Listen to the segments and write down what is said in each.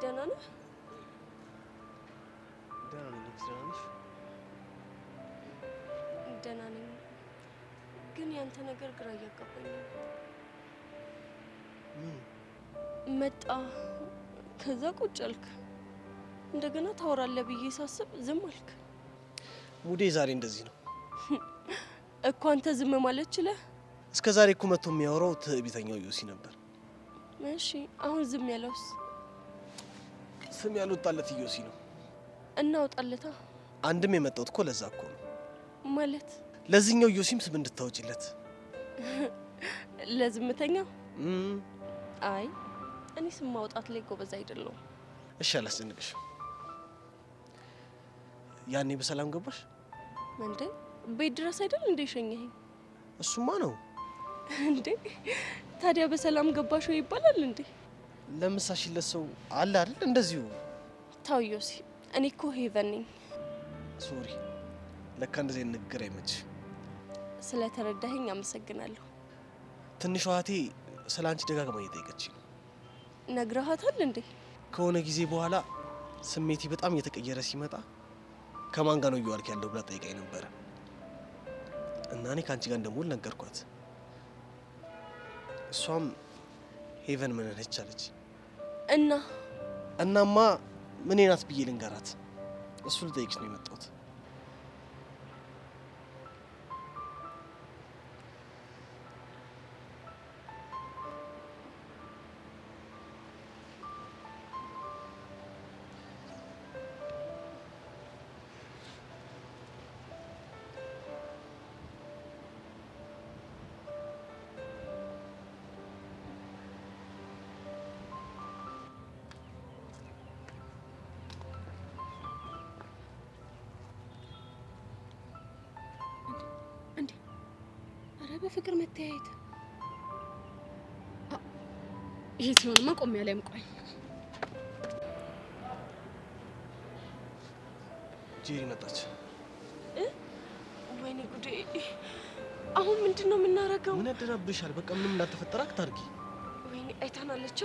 ደህና ነህ? ደህና ነኝ። ደህና ነሽ? ደህና ነኝ። ግን ያንተ ነገር ግራ እያጋባኝ ነው። መጣ፣ ከዛ ቁጭ አልክ፣ እንደገና ታወራለህ ብዬ ሳስብ ዝም አልክ። ሙዴ ዛሬ እንደዚህ ነው እኮ። አንተ ዝም ማለት ችለህ? እስከ ዛሬ እኮ መጥቶ የሚያወራው ትዕቢተኛው ዮሲ ነበር። እሺ አሁን ዝም ያለውስ? ስም ያልወጣለት ዮሲ ነው። እናውጣለታ። አንድም የመጣሁት እኮ ለዛ እኮ ነው። ማለት ለዚህኛው ዮሲም ስም እንድታወጪለት። ለዝምተኛው? አይ እኔ ስም ማውጣት ላይ ጎበዝ አይደለሁም። እሺ አላስጨንቅሽ። ያኔ በሰላም ገባሽ እንዴ? ቤት ድረስ አይደል እንዴ ሸኘኸኝ? እሱማ ነው እንዴ። ታዲያ በሰላም ገባሽ ወይ ይባላል እንዴ? ለምሳሽለት ሰው አለ አይደል እንደዚሁ። ታው ዮሲ፣ እኔ እኮ ሄቨን ነኝ። ሶሪ፣ ለካ እንደዚህ ንግግር አይመች። ስለተረዳኸኝ አመሰግናለሁ። ትንሿ እህቴ ስላንቺ ደጋግማ እየጠየቀችኝ ነው። ነግረሃታል እንዴ? ከሆነ ጊዜ በኋላ ስሜቴ በጣም እየተቀየረ ሲመጣ ከማን ጋር ነው እየዋልክ ያለው ብላ ጠይቃኝ ነበረ እና እኔ ካንቺ ጋር እንደምውል ነገርኳት። እሷም ሄቨን ምን ነች አለች። እናማ ምን ናት ብዬ ልንገራት? እሱ ልጠይቅሽ ነው የመጣሁት። በፍቅር መተያየት ይሄ ሲሆንማ ቆም ያለም ቆይ ጄሪ መጣች። ወይኔ ጉዴ! አሁን ምንድነው የምናረገው? ምን ያደራብሻል? በቃ ምንም እንዳልተፈጠረ አታርጊ። ወይኔ አይታናለች።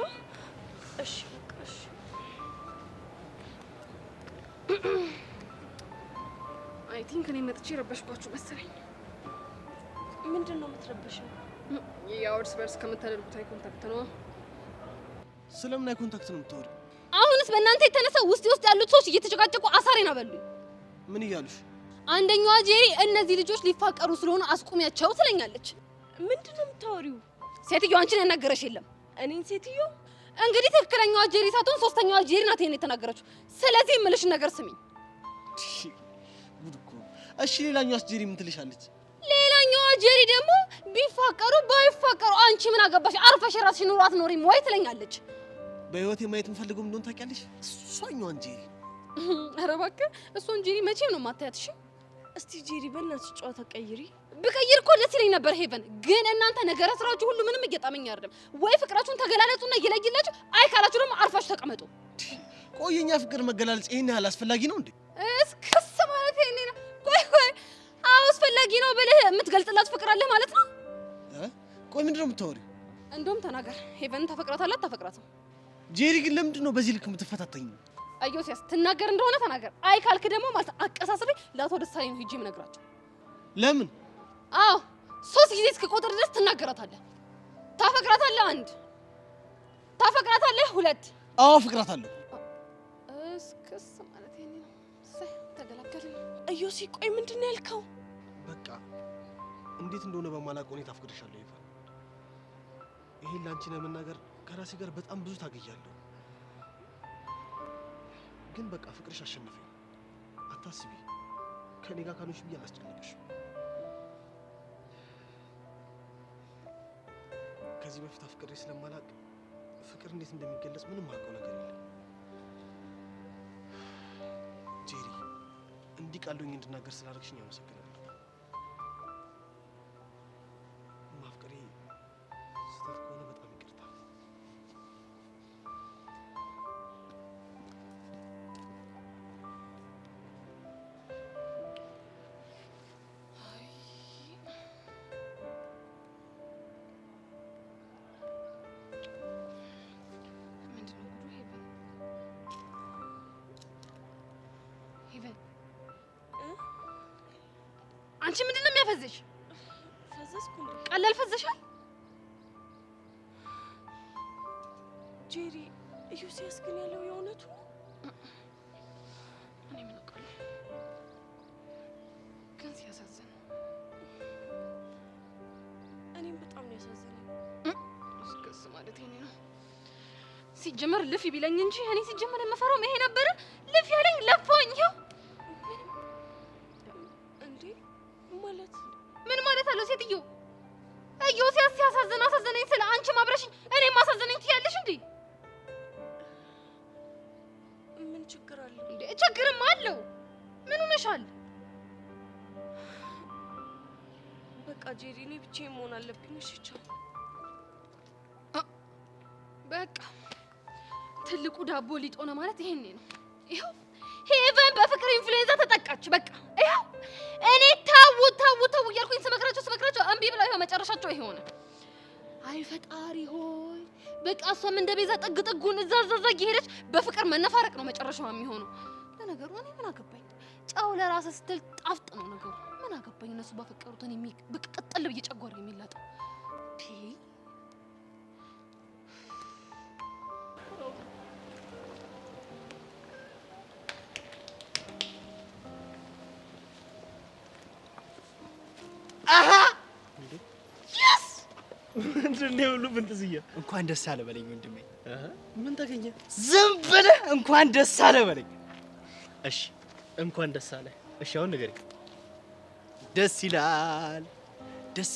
እሺ በቃ እሺ። አይ ቲንክ እኔ መጥቼ ረበሽኳችሁ መሰለኝ። ምንድነው የምትረብሽው? ያው እርስ በርስ ከምታደርጉት አይ ኮንታክት ነው። ስለምን አይ ኮንታክት ነው የምታወሪው? አሁንስ በእናንተ የተነሳ ውስጥ ያሉት ሰዎች እየተጨቃጨቁ አሳሬን አበሉኝ። ምን እያሉሽ? አንደኛዋ ጄሪ እነዚህ ልጆች ሊፋቀሩ ስለሆነ አስቁሚያቸው ትለኛለች። ምንድነው የምታወሪው? ሴትዮ አንቺን ያናገረሽ የለም? እኔን ሴትዮ? እንግዲህ ትክክለኛዋ ጄሪ ሳትሆን ሶስተኛዋ ጄሪ ናት ይሄን የተናገረችው። ስለዚህ የምልሽ ነገር ስሚኝ። ጉድ እኮ። እሺ ሌላኛዋስ ጄሪ ምን ትልሻለች? ሌላኛዋ ጄሪ ደግሞ ቢፋቀሩ ባይፋቀሩ አንቺ ምን አገባሽ? አርፈሽ ራስሽን ኑሮ አትኖሪም ወይ ትለኛለች። በህይወቴ ማየት የምፈልገው ምን እንደሆነ ታውቂያለሽ? እሷኛዋን ጄሪ። ኧረ እባክህ እሷን ጄሪ መቼም ነው የማታያት። እሺ እስቲ ጄሪ በእናትሽ ጨዋታ ቀይሪ። ብቀይር እኮ ደስ ይለኝ ነበር ሄቨን፣ ግን እናንተ ነገረ ስራችሁ ሁሉ ምንም እየጣመኝ አይደለም። ወይ ፍቅራችሁን ተገላለጹና እየለይላችሁ፣ አይ ካላችሁ ደግሞ አርፋችሁ ተቀመጡ። ቆይ የኛ ፍቅር መገላለጽ ይሄን ያህል አስፈላጊ ነው እንዴ? እስክስ ማለት ይሄን ነው። ቆይ አስፈላጊ ነው ብለህ የምትገልጽላት ፍቅር አለ ማለት ነው? ቆይ ምንድነው የምታወሪው? እንደውም ተናገር። ሄቨን ታፈቅራታለህ አታፈቅራትም? ጄሪ ግን ለምንድን ነው በዚህ ልክ የምትፈታተኝ? አዮሲያስ ትናገር እንደሆነ ተናገር። አይ ካልክ ደግሞ ማለት አቀሳስሬ ለአቶ ደሳለኝ ነው ሂጂ የምነግራቸው። ለምን? አዎ 3 ጊዜ እስከቆጥር ድረስ ትናገራታለህ። ታፈቅራታለህ 1፣ ታፈቅራታለህ 2። አዎ አፈቅራታለሁ። እስክስ ማለት ይሄን ነው። ተገላገልን። አዮሲ ቆይ ምንድነው ያልከው? በቃ እንዴት እንደሆነ በማላውቀው ሁኔታ አፍቅርሻለሁ ይፋ። ይሄን ላንቺ ለመናገር ከራሴ ጋር በጣም ብዙ ታገያለሁ። ግን በቃ ፍቅርሽ አሸነፈኝ። አታስቢ፣ ከኔ ጋር ካኖሽ ብዬ አላስጨነቅሽም። ከዚህ በፊት አፍቅሬ ስለማላውቅ ፍቅር እንዴት እንደሚገለጽ ምንም አውቀው ነገር የለም። ጄሪ እንዲህ ቃሉኝ እንድናገር ስላደረግሽኝ አመሰግናለሁ። ማፍቀሬ ስህተት ከሆነ በጣም ይቅርታ። አንቺ ምንድነው የሚያፈዝሽ? ፈዘዝኩ እንዴ? ቀላል ፈዘሻል? ጄሪ ኢዩሲያስ ግን ያለው የእውነቱ እኔ ምን አውቃለሁ? ግን ሲያሳዝን እኔም በጣም ነው ያሳዘነኝ። እስከስ ማለት ይሄ ነው። ሲጀመር ልፊ ቢለኝ እንጂ እኔ ሲጀመር የምፈራው ይሄ ነበር። ልፊ ያለኝ ለፋኝ። ይኸው እንዴ ማለት ምን ማለት አለው? ሴትዮ ኢዩሲያስ ሲያሳዝን አሳዘነኝ ስለ አንቺ ማብረሽኝ እኔም አሳዘነኝ ትያለሽ እንዴ? ምን ችግር አለ እንዴ? ችግርም አለው። ምን ሆነሻል? በቃ ጄሪ እኔ ብቻዬን መሆን አለብኝ። እሺ ቻው። በቃ ትልቁ ዳቦ ሊጦ ነው ማለት ይሄኔ ነው። ይኸው ሄቨን በፍቅር ኢንፍሉዌንዛ ተጠቃች። በቃ ይኸው እኔ ታው እያልኩኝ ስመክራቸው እምቢ ብለው ይኸው መጨረሻቸው ይሄ ሆነ። አይ ፈጣሪ ሆይ በቃ እሷም እንደ ቤዛ ጥጉን እዛ እየሄደች በፍቅር መነፋረቅ ነው መጨረሻው የሚሆነው። ለነገሩ እኔ ምን አገባኝ? ጫው ለራስ ስትል ጣፍጥ ነው ነገሩ። ምን አገባኝ? እነሱ ባፈቀሩት እኔ በቃ ቀጥል ብዬ ጨጓራ የሚላጠው ምንድነው ሁሉ ብንጥዝያ? እንኳን ደስ አለ በለኝ ወንድሜ። ምን ተገኘ? ዝም ብለህ እንኳን ደስ አለ በለኝ። እሺ እንኳን ደስ አለ። እሺ አሁን ንገረኝ። ደስ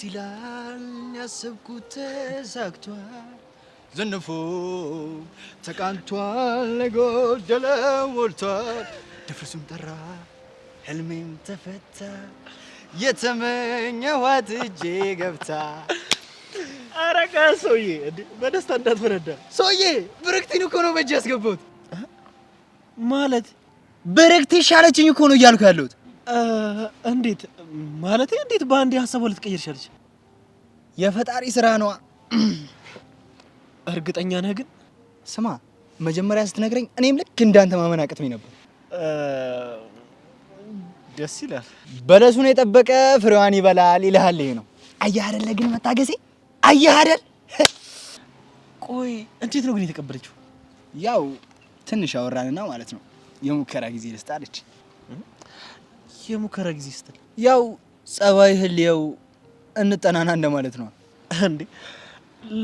ይላል ያሰብኩት ተሳክቷል፣ ዘንፎ ተቃንቷል፣ ጎደለ ሞልቷል፣ ድፍርሱም ጠራ ህልሜም ተፈታ፣ የተመኘኋት እጄ ገብታ። አረጋ ሰውዬ እንዴ በደስታ እንዳትፈነዳ። ሰውዬ ብርክቲን እኮ ነው በእጅ ያስገባሁት። ማለት ብርክቲ ሻለችኝ እኮ ነው እያልኩ ያለሁት። እንዴት ማለት እንዴት በአንዴ ሀሳቧ ልትቀይር ቻለች? የፈጣሪ ስራ ነዋ። እርግጠኛ ነህ ግን? ስማ መጀመሪያ ስትነግረኝ እኔም ልክ እንዳንተ ማመን አቅቶኝ ነበር። ደስ ይላል። በለሱን የጠበቀ ፍሬዋን ይበላል ይልሃል። ይሄ ነው። አየህ አይደለ ግን መታገሴ? አየህ አይደል? ቆይ እንዴት ነው ግን የተቀበለችው? ያው ትንሽ አወራንና ማለት ነው የሙከራ ጊዜ ልስጥ አለች። የሙከራ ጊዜ ስትል ያው ጸባይ ህልየው እንጠናና እንደማለት ነው። እንዴ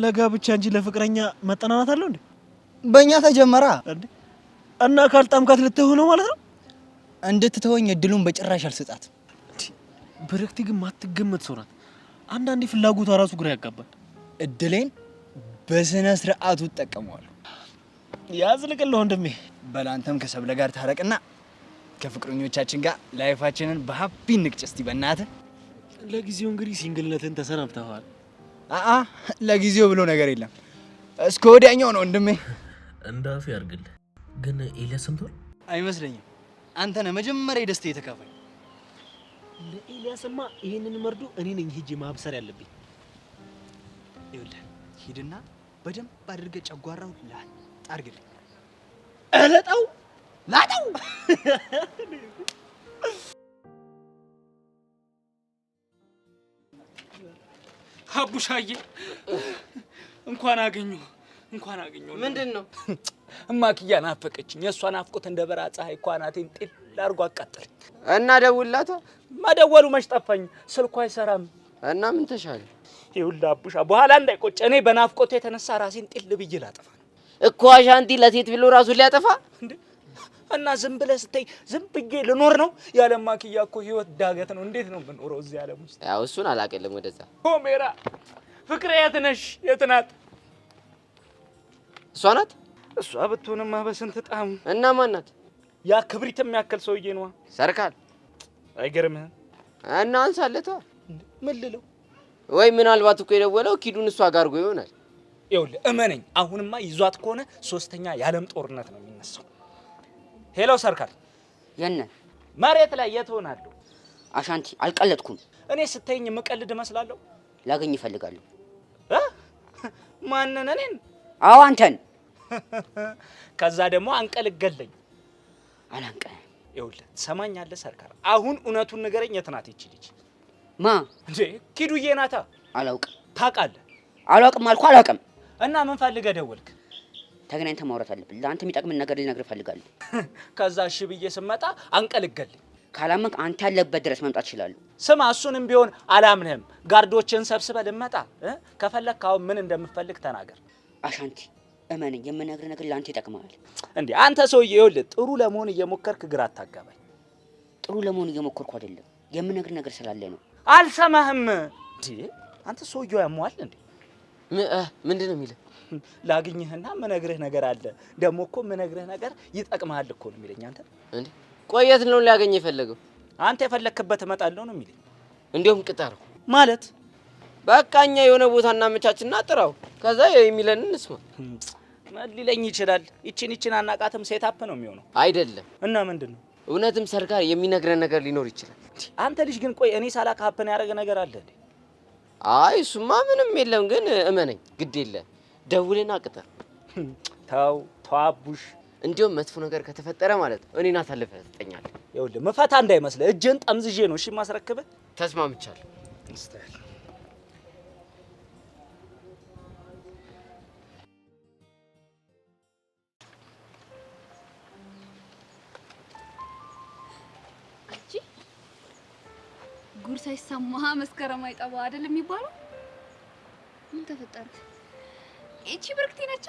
ለጋብቻ እንጂ ለፍቅረኛ መጠናናት አለው እንዴ? በእኛ ተጀመራ እንዴ እና ካልጣምካት ልትሆን ነው ማለት ነው? እንድትተወኝ እድሉን በጭራሽ አልሰጣት። ብርክቲ ግን ማትገመት ሰው ናት። አንዳንዴ ፍላጎቷ ራሱ ግራ ያጋባል። እድሌን በስነ ስርዓቱ ተጠቀመዋለሁ። ያዝልቅልህ ወንድሜ። በላንተም ከሰብለ ጋር ታረቅና ከፍቅረኞቻችን ጋር ላይፋችንን በሀፒ ንቅጭ እስቲ በእናትህ። ለጊዜው እንግዲህ ሲንግልነትን ተሰናብተዋል። ለጊዜው ብሎ ነገር የለም እስከ ወዲያኛው ነው ወንድሜ። እንዳፍ ያርግልህ። ግን ኤልያስ ሰምቷል አይመስለኝም። አንተ ነህ መጀመሪያ ደስታ የተካፈል። ለኤልያስማ ይሄንን መርዶ እኔ ነኝ ሂጂ ማብሰር ያለብኝ። ይኸውልህ ሂድና በደንብ አድርገህ ጨጓራው ላጥ አድርግልኝ። እለጣው ላጣው አቡሻዬ እንኳን አገኘሁ። ምንድነው? እማክያ ናፈቀችኝ። የሷ ናፍቆት እንደ በራ ፀሐይ እኮ አናቴን ጤል አድርጎ አቃጠለኝ። እና ደውላታ። መደወሉ መች ጠፋኝ፣ ስልኳ አይሰራም። እና ምን ተሻለ? ይኸውልህ አቡሻ በኋላ እንዳይቆጭ እኔ በናፍቆት የተነሳ ራሴን ጤል ብዬ ላጠፋ ነው እኮ። አሻንቲ ለሴት ብሎ ራሱ ሊያጠፋ እንዴ? እና ዝም ብለህ ስትይ ዝም ብዬ ልኖር ነው? ያለ ማክያ እኮ ህይወት ዳገት ነው። እንዴት ነው የምኖረው እዚህ ዓለም ውስጥ? ያው እሱን አላቀልም። ወደዛ ሆሜራ ፍቅሬ የት ነሽ? የት ናት? እሷ ናት። እሷ ብትሆንማ በስንት ጣም። እና ማን ናት? ያ ክብሪት የሚያክል ሰውዬ ነዋ። ሰርካል። አይገርምህም? እና አንሳለታ። ምን ልለው? ወይ ምናልባት እኮ የደወለው ኪዱን እሷ ጋር አድርጎ ይሆናል። ይኸውልህ እመነኝ፣ አሁንማ ይዟት ከሆነ ሶስተኛ የዓለም ጦርነት ነው የሚነሳው። ሄሎ ሰርካል፣ የነ መሬት ላይ የት ሆናለሁ? አሻንቲ አልቀለጥኩም። እኔ ስተይኝ የምቀልድ እመስላለሁ? ላገኝ እፈልጋለሁ። ማንን? እኔን? አዎ አንተን። ከዛ ደግሞ አንቀልገለኝ። አላንቀ። ይኸውልህ ትሰማኛለህ ሰርካል፣ አሁን እውነቱን ንገረኝ። የት ናት ይቺ ልጅ? ማ እንዴ? ኪዱዬ ናታ። አላውቅም። ታውቃለህ? አላውቅም አልኩህ አላውቅም። እና ምን ፈልገህ ደወልክ? ተገናኝተን ማውራት አለብን። ለአንተ የሚጠቅምን ነገር ልነግርህ እፈልጋለሁ። ከዛ እሺ ብዬ ስመጣ አንቀልገልኝ። ካላመንክ አንተ ያለበት ድረስ መምጣት እችላለሁ። ስማ፣ እሱንም ቢሆን አላምንህም። ጋርዶችን ሰብስበህ ልመጣ። ከፈለክ አሁን ምን እንደምፈልግ ተናገር። አሻንቲ እመነኝ፣ የምነግርህ ነገር ለአንተ ይጠቅማል። እንዴ አንተ ሰውዬ፣ ይኸውልህ ጥሩ ለመሆን እየሞከርክ ግራ አታጋባኝ። ጥሩ ለመሆን እየሞከርኩ አይደለም፣ የምነግርህ ነገር ስላለ ነው። አልሰማህም እንዴ? አንተ ሰውዬው ያሟል እንዴ? ምንድን ነው የሚልህ? ላግኝህና ምነግርህ ነገር አለ። ደግሞ እኮ ምነግርህ ነገር ይጠቅምሃል እኮ ነው የሚለኝ። አንተ እንዴ ቆየት ነው ሊያገኝ የፈለገው? አንተ የፈለክበት እመጣለሁ ነው የሚለኝ። እንዲያውም ቅጠረው ማለት በቃ እኛ የሆነ ቦታ እናመቻችና ጥራው፣ ከዛ የሚለንን እንስማ። ምን ሊለኝ ይችላል? ይችን አናቃትም። ሴታፕ ነው የሚሆነው አይደለም። እና ምንድን ነው? እውነትም ሰርካር የሚነግረን ነገር ሊኖር ይችላል። አንተ ልጅ ግን ቆይ፣ እኔ ሳላቅ ሀፕን ያደረገ ነገር አለ እንዴ? አይ እሱማ ምንም የለም፣ ግን እመነኝ፣ ግድ የለም ደውልና ቅጠር። ተው አቡሽ። እንዲያውም መጥፎ ነገር ከተፈጠረ ማለት ነው እኔን አሳልፈህ ትሰጠኛለህ። ይኸውልህ መፈታ እንዳይመስልህ፣ እጅን ጠምዝዤ ነው እሺ ማስረክብህ። ተስማምቻለሁ። ጉር ሳይሰማ መስከረም አይጠባ አይደል የሚባለው? ምን ተፈጠረ? እቺ ብርክቲ ነቻ።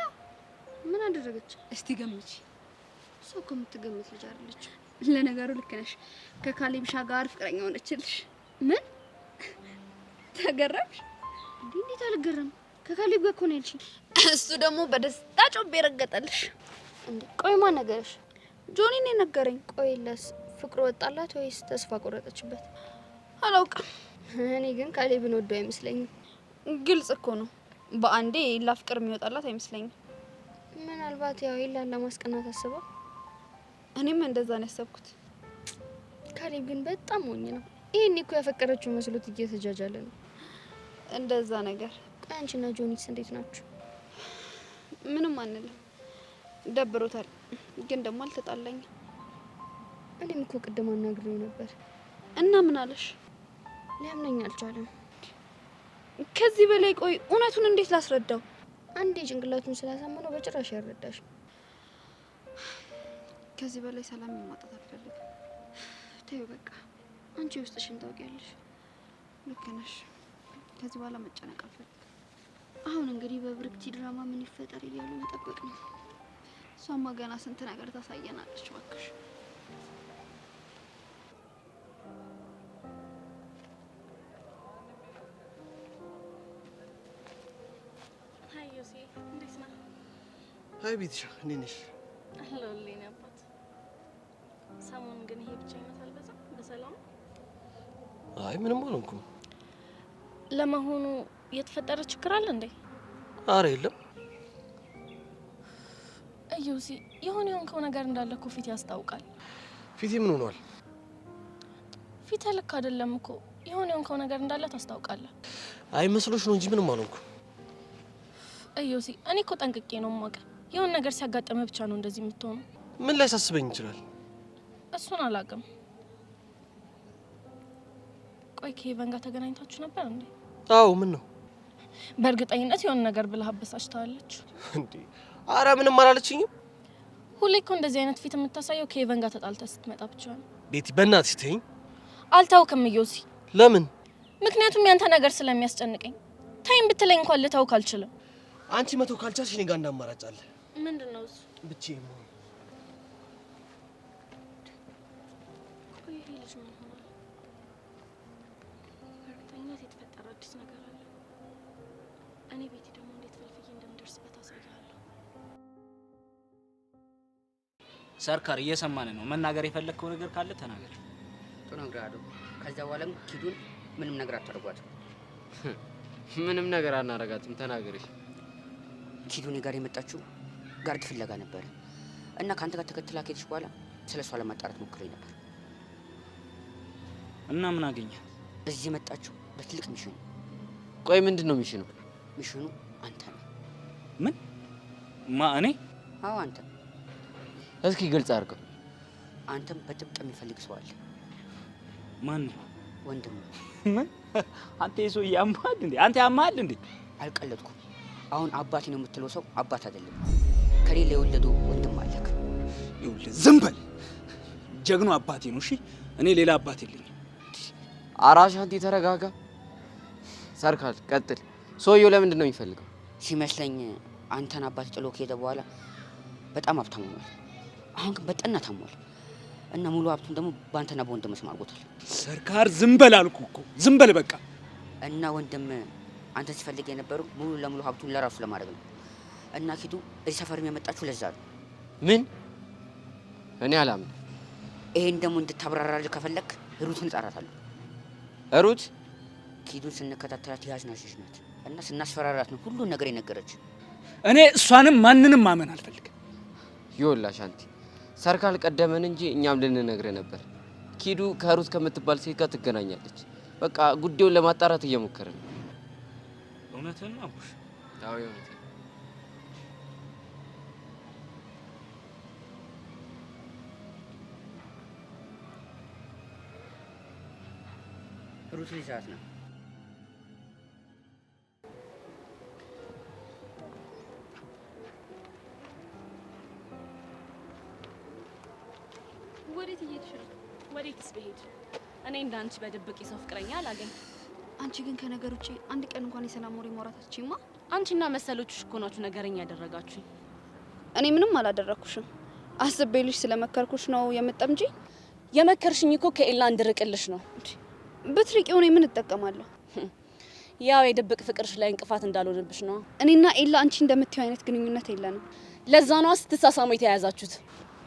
ምን አደረገች? እስቲ ገምቺ። ሰው ከምትገምት ልጅ አይደለች። ለነገሩ ልክ ነሽ። ከካሌብሻ ጋር ፍቅረኛ ሆነችልሽ። ምን ተገረምሽ? እንዴት አልገረም? ከካሌብ ጋር እኮ ነው ያልሽኝ። እሱ ደግሞ በደስታ ጮቤ ረገጠልሽ። እንዴ ቆይ ማን ነገረሽ? ጆኒ ነው ነገረኝ። ቆይ ለስ ፍቅር ወጣላት ወይስ ተስፋ ቆረጠችበት? አላውቅም። እኔ ግን ካሌብን ወደው አይመስለኝም። ግልጽ እኮ ነው። በአንዴ ላፍቅር የሚወጣላት አይመስለኝም። ምናልባት ያው ኢላን ለማስቀናት አስበው። እኔም እንደዛ ነው ያሰብኩት። ካሌብ ግን በጣም ሞኝ ነው። ይሄን እኮ ያፈቀረችው መስሎት እየተጃጃለ ነው። እንደዛ ነገር። ቆይ አንቺና ጆኒስ እንዴት ናችሁ? ምንም አንልም። ደብሮታል፣ ግን ደግሞ አልተጣላኝም። እኔም እኮ ቅድም አናግሬው ነበር እና ምን አለሽ? ሊያምነኝ አልቻለም። ከዚህ በላይ ቆይ እውነቱን እንዴት ላስረዳው? አንዴ ጭንቅላቱን ስላሳመነው በጭራሽ ያረዳሽ። ከዚህ በላይ ሰላም ማጣት አልፈልግም። ተይው በቃ። አንቺ ውስጥሽን ታውቂያለሽ። ልክ ነሽ። ከዚህ በኋላ መጨነቅ አልፈልግም። አሁን እንግዲህ በብርክቲ ድራማ ምን ይፈጠር እያሉ መጠበቅ ነው። እሷማ ገና ስንት ነገር ታሳየናለች። እባክሽ አይ ቤትሻ እንዴት ነሽ? አለሁልኝ አባት። ሰሞኑን ግን ይሄ ብቻዬነት አልበዛም? በሰላም? አይ ምንም አልሆንኩም። ለመሆኑ የተፈጠረ ችግር አለ እንዴ? አረ የለም። እዩሲ የሆነው ነገር እንዳለ እኮ ፊት ያስታውቃል። ፊቴ ምን ሆኗል? ፊት ልክ አይደለም እኮ። የሆነው ነገር እንዳለ ታስታውቃለህ። አይ መስሎሽ ነው እንጂ ምንም አልሆንኩም። እዩሲ እኔ እኮ ጠንቅቄ ነው የማውቀው። የሆነ ነገር ሲያጋጥመ ብቻ ነው እንደዚህ የምትሆነው። ምን ላይ ሳስበኝ ይችላል? እሱን አላውቅም። ቆይ ከሄቨን ጋር ተገናኝታችሁ ነበር እንዴ? አዎ ምን ነው? በእርግጠኝነት የሆነ ነገር ብለህ አበሳጭታለች እንዴ? አረ ምንም አላለችኝም። ሁሌ እኮ እንደዚህ አይነት ፊት የምታሳየው ከሄቨን ጋር ተጣልተህ ስትመጣ ብቻ ነው። ቤቲ በእናትሽ ተይኝ። አልታውክም እዩሲ። ለምን? ምክንያቱም ያንተ ነገር ስለሚያስጨንቀኝ። ታይም ብትለኝ እንኳን ልታውክ አልችልም። አንቺ መተው ካልቻልሽ እኔ ጋር እንዳማራጭ አለ። ምንድነው እሱ? ብቻዬን ነው። ቆይ ይሄ ልጅ ምን ሆኗል? በእርግጠኝነት የተፈጠረ አዲስ ነገር አለ። እኔ ቤቲ ደግሞ እንዴት ፈልፍዬ እንደምደርስበት አሳያለሁ። ሰርካር እየሰማን ነው። መናገር የፈለግከው ነገር ካለ ተናገር። ተናግራለሁ። ከዛ በኋላም ኪዱን ምንም ነገር አታደርጓትም። ምንም ነገር አናረጋትም። ተናገሪ። ኪዱ እኔ ጋር የመጣችው ጋርድ ፍለጋ ነበር እና ካንተ ጋር ተከትላ ከሄደች በኋላ ስለሷ ለማጣራት ሞክሬ ነበር። እና ምን አገኘ? እዚህ የመጣችው በትልቅ ሚሽን። ቆይ ምንድን ነው ሚሽኑ? ሚሽኑ አንተ ነህ። ምን? እኔ? አዎ አንተ። እስኪ ግልጽ አድርገው። አንተም በጥብቅ የሚፈልግ ሰው አለ። ማን ነው? ወንድም። ምን አንተ የሰው ያማል እንዴ? አንተ ያማል እንዴ? አልቀለድኩም። አሁን አባቴ ነው የምትለው ሰው አባት አይደለም። ከሌላ የወለዱ ወንድም አለክ። ይኸውልህ ዝም በል። ጀግኖ አባቴ ነው። እሺ እኔ ሌላ አባት የለኝም። አራሻንቲ ተረጋጋ። ሰርካል ቀጥል። ሰውየው ለምንድን ነው የሚፈልገው? ሲመስለኝ አንተን አባት ጥሎ ከሄደ በኋላ በጣም ሀብታም ሆኗል። አሁን ግን በጠና ታሟል እና ሙሉ ሀብቱን ደግሞ በአንተና በወንድም ስም አድርጎታል። ሰርካር ዝም በል አልኩ እኮ ዝም በል በቃ። እና ወንድም አንተ ሲፈልግ የነበረው ሙሉ ለሙሉ ሀብቱን ለራሱ ለማድረግ ነው። እና ኪዱ እዚህ ሰፈርም የመጣችሁ ለዛ ነው። ምን? እኔ አላምን። ይሄን ደግሞ እንድታብራራልህ ከፈለክ ሩትን እጠራታለሁ። ሩት ኪዱን ስንከታተላት ያዝናሽ ናት እና ስናስፈራራት ነው ሁሉን ነገር የነገረች። እኔ እሷንም ማንንም ማመን አልፈልግም። ይኸውልህ አንቲ ሰርካል ቀደመን እንጂ እኛም ልንነግርህ ነበር። ኪዱ ከሩት ከምትባል ሴት ጋር ትገናኛለች። በቃ ጉዳዩን ለማጣራት እየሞከርን ነው። እውነትህን ነው አቡሽ? አዎ እውነትህን። ሩት ልጅት ነው። ወዴት እየሄድሽ ነው? ወዴትስ ብሄድ? እኔ እንዳንቺ በድብቅ የሰው ፍቅረኛ አላገኝ። አንቺ ግን ከነገር ውጪ አንድ ቀን እንኳን የሰላም ወሬ ማውራት አትችይማ። አንቺና መሰሎችሽ እኮ ናችሁ ነገረኛ ያደረጋችሁኝ። እኔ ምንም አላደረኩሽም። አስቤልሽ ስለመከርኩሽ ነው የምጠምጂ። የመከርሽኝ እኮ ከኤላ እንድርቅልሽ ነው። ብትርቂው እኔ ምን እጠቀማለሁ? ያው የድብቅ ፍቅርሽ ላይ እንቅፋት እንዳልሆንብሽ ነው። እኔና ኤላ አንቺ እንደምትይው አይነት ግንኙነት የለንም። ለዛ ነው ስትሳሳሙ የተያያዛችሁት።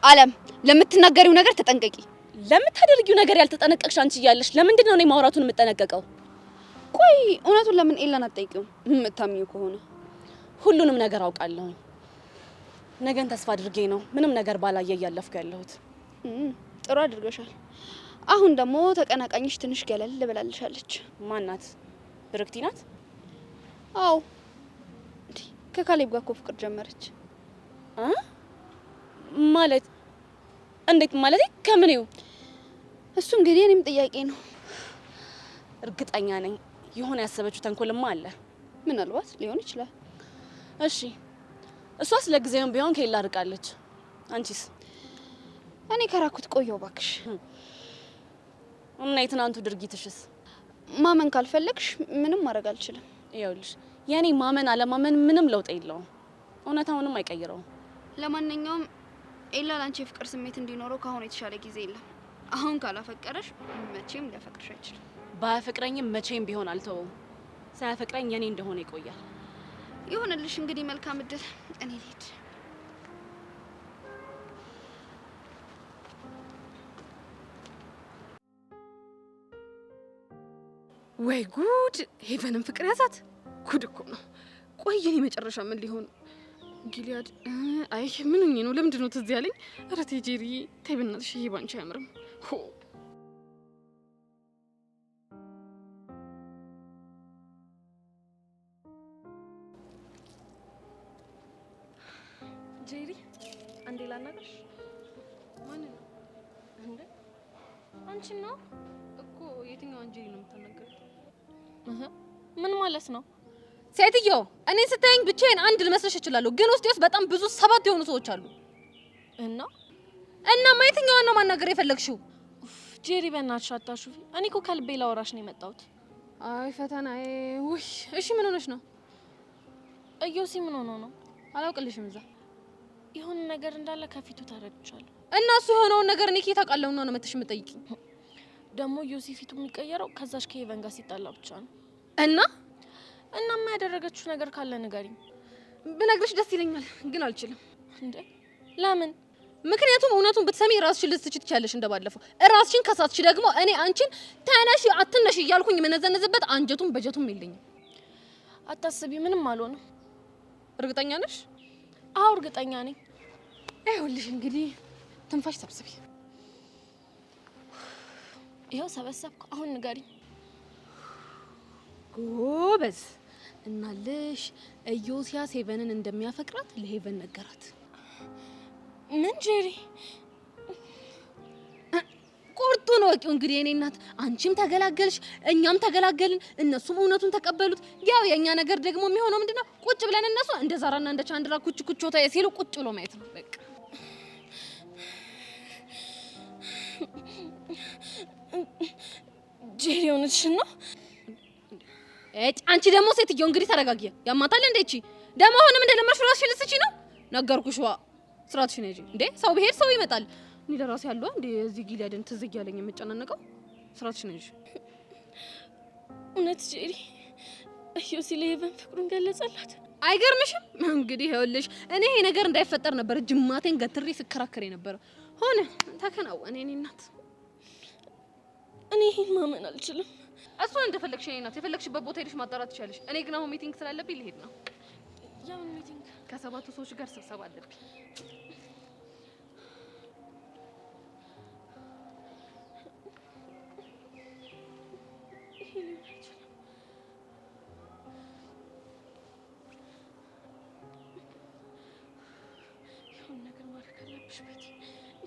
አለም ለምትናገሪው ነገር ተጠንቀቂ። ለምታደርጊው ነገር ያልተጠነቀቅሽ አንቺ እያለሽ ለምንድን ነው እኔ ማውራቱን የምጠነቀቀው? ቆይ እውነቱን ለምን ኤላን አትጠይቂውም? የምታምኚው ከሆነ ሁሉንም ነገር አውቃለሁኝ። ነገን ተስፋ አድርጌ ነው ምንም ነገር ባላየ እያለፍኩ ያለሁት። ጥሩ አድርገሻል። አሁን ደግሞ ተቀናቃኝሽ ትንሽ ገለል ልበላልሻለች። ማናት? ብርክቲ ናት? አዎ ከካሌብ ጋር እኮ ፍቅር ጀመረች። ማለት እንዴት ማለት? ከምኔው? እሱ እንግዲህ እኔም ጥያቄ ነው። እርግጠኛ ነኝ የሆነ ያሰበችው ተንኮልማ አለ። ምናልባት ሊሆን ይችላል። እሺ እሷስ ለጊዜውም ቢሆን ከኤላ ርቃለች። አንቺስ? እኔ ከራኩት ቆየው ባክሽ። እና የትናንቱ ድርጊትሽስ? ማመን ካልፈለግሽ ምንም ማድረግ አልችልም። ይኸውልሽ የኔ ማመን አለማመን ምንም ለውጥ የለውም። እውነታውንም አይቀይረውም። ለማንኛውም ኤላ ላንቺ የፍቅር ስሜት እንዲኖረው ካሁን የተሻለ ጊዜ የለም። አሁን ካላፈቀረሽ መቼም ሊያፈቅርሽ አይችልም። ባያፈቅረኝም መቼም ቢሆን አልተወውም። ሳያፈቅረኝ የኔ እንደሆነ ይቆያል። ይሁንልሽ እንግዲህ መልካም እድል። እኔ ልሂድ። ወይ ጉድ! ሄቨንም ፍቅር ያዛት። ጉድ እኮ ነው። ቆይ የኔ መጨረሻ ምን ሊሆን? ጊሊያድ አይ ምን ሆኜ ነው? ለምንድን ነው ትዝ ያለኝ? ኧረ ተይ ጄሪ ተይ በእናትሽ፣ ይሄ ባንቺ አያምርም። ሆ ጄሪ አንዴ ላናግርሽ። ማን ነው እንዴ? አንቺ ነው እኮ? የትኛው ጄሪ ነው የምታናገረው? ምን ማለት ነው? ሴትዮ እኔ ስታየኝ ብቻዬን አንድ ልመስልሽ እችላለሁ፣ ግን ውስጥ በጣም ብዙ 7 የሆኑ ሰዎች አሉ። እና የትኛዋን ነው ማናገር የፈለግሽው? ጄሪ በእናትሽ አታሹፊ። እኔ እኮ ከልቤ ላወራሽ ነው የመጣሁት። አይ ፈተናዬ። ውይ እሺ ምን ሆነሽ ነው? እዮሲ ምን ሆኖ ነው? አላውቅልሽም። እዛ የሆነ ነገር እንዳለ ከፊቱ ተረድቻለሁ። እና እሱ የሆነውን ነገር እኔ ከየት አውቃለሁ ነው መተሽ የምጠይቂኝ? ደግሞ ዮሲ ፊቱ የሚቀየረው ከዛሽ ከሄቨን ጋር ሲጣላ ብቻ ነው። እናማ ያደረገችው ነገር ካለ ንገሪኝ። ብነግርሽ ደስ ይለኛል፣ ግን አልችልም። እንዴ ለምን? ምክንያቱም እውነቱን ብትሰሚ ራስሽን ልትስቺ ትችያለሽ። እንደባለፈው ራስሽን ከሳትሽ ደግሞ እኔ አንቺን ተነሺ አትነሺ እያልኩኝ የምነዘነዝበት አንጀቱም በጀቱም የለኝም። አታስቢ፣ ምንም አልሆነም። እርግጠኛ ነሽ? አዎ እርግጠኛ ነኝ። ይኸውልሽ እንግዲህ ትንፋሽ ሰብስቢ። ይኸው ሰበሰብኩ። አሁን ንገሪኝ። ጎበዝ እናልሽ። ኢዮስያስ ሄቨንን እንደሚያፈቅራት ለሄቨን ነገራት። ምን ጄሪ? ቁርጥ ቁርጡን ወቂው እንግዲህ የኔ እናት አንቺም ተገላገልሽ እኛም ተገላገልን እነሱም እውነቱን ተቀበሉት ያው የኛ ነገር ደግሞ የሚሆነው ምንድነው ቁጭ ብለን እነሱ እንደ ዛራና እንደ ቻንድራ ኩችኩቾታ ሲሉ ቁጭ ብሎ ማየት ነው በቃ ጄሪ ሆነሽና አንቺ ደግሞ ሴትዮ እንግዲህ ተረጋጊ ያማታል እንዴ እቺ ደግሞ አሁንም እንደለመድሽ ራስሽን ልትስቺ ነው ነገርኩሽ ዋ ስራትሽን ነጂ እንዴ ሰው ብሄድ ሰው ይመጣል እኔ ለራሴ ያለው እንዴ እዚህ ጊሊያድን ትዝ እያለኝ የምጨናነቀው ስራትሽን ነጂ እውነት ጄሪ ዮሲ ለሄቨን ፍቅሩን ገለጸላት አይገርምሽም እንግዲህ ይኸውልሽ እኔ ይሄ ነገር እንዳይፈጠር ነበር ጅማቴን ገትሬ ስከራከር ነበር ሆነ ተከናወነ እኔ እናት እኔ ይሄን ማመን አልችልም እሱን እንደፈለግሽ እኔ እናት የፈለግሽበት ቦታ ሄደሽ ማጣራት ትችያለሽ እኔ ግን አሁን ሚቲንግ ስላለብኝ ልሄድ ነው ያው ሚቲንግ ከሰባቱ ሰዎች ጋር ስብሰባ አለብኝ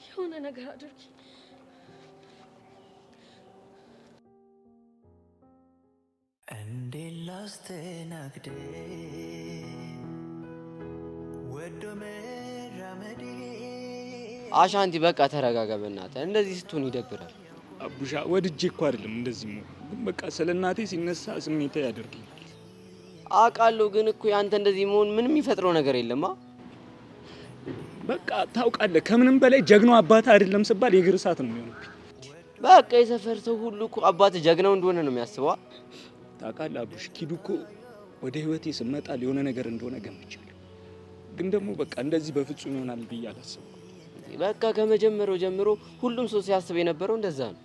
የሆነ ነገር አድርጊ እንዴ ላስተናግድ ወዶ መራመዴ አሻንቲ በቃ ተረጋጋ በእናትህ እንደዚህ ስትሆን ይደብራል አቡሻ ወድጄ እኮ አይደለም እንደዚህ ነው ግን በቃ ስለ እናቴ ሲነሳ ስሜቴ ያደርገኛል አውቃለሁ ግን እኮ ያንተ እንደዚህ መሆን ምንም የሚፈጥረው ነገር የለማ በቃ ታውቃለህ ከምንም በላይ ጀግናው አባት አይደለም ሲባል የእግር እሳት ነው የሚሆንብኝ በቃ የሰፈር ሰው ሁሉ እኮ አባት ጀግናው እንደሆነ ነው የሚያስበው ታውቃለህ አቡሽ ኪዱ እኮ ወደ ህይወቴ ስመጣ የሆነ ነገር እንደሆነ ገምቻለሁ ግን ደግሞ በቃ እንደዚህ በፍጹም ይሆናል ብዬ አላሰብኩም በቃ ከመጀመሪያው ጀምሮ ሁሉም ሰው ሲያስብ የነበረው እንደዛ ነው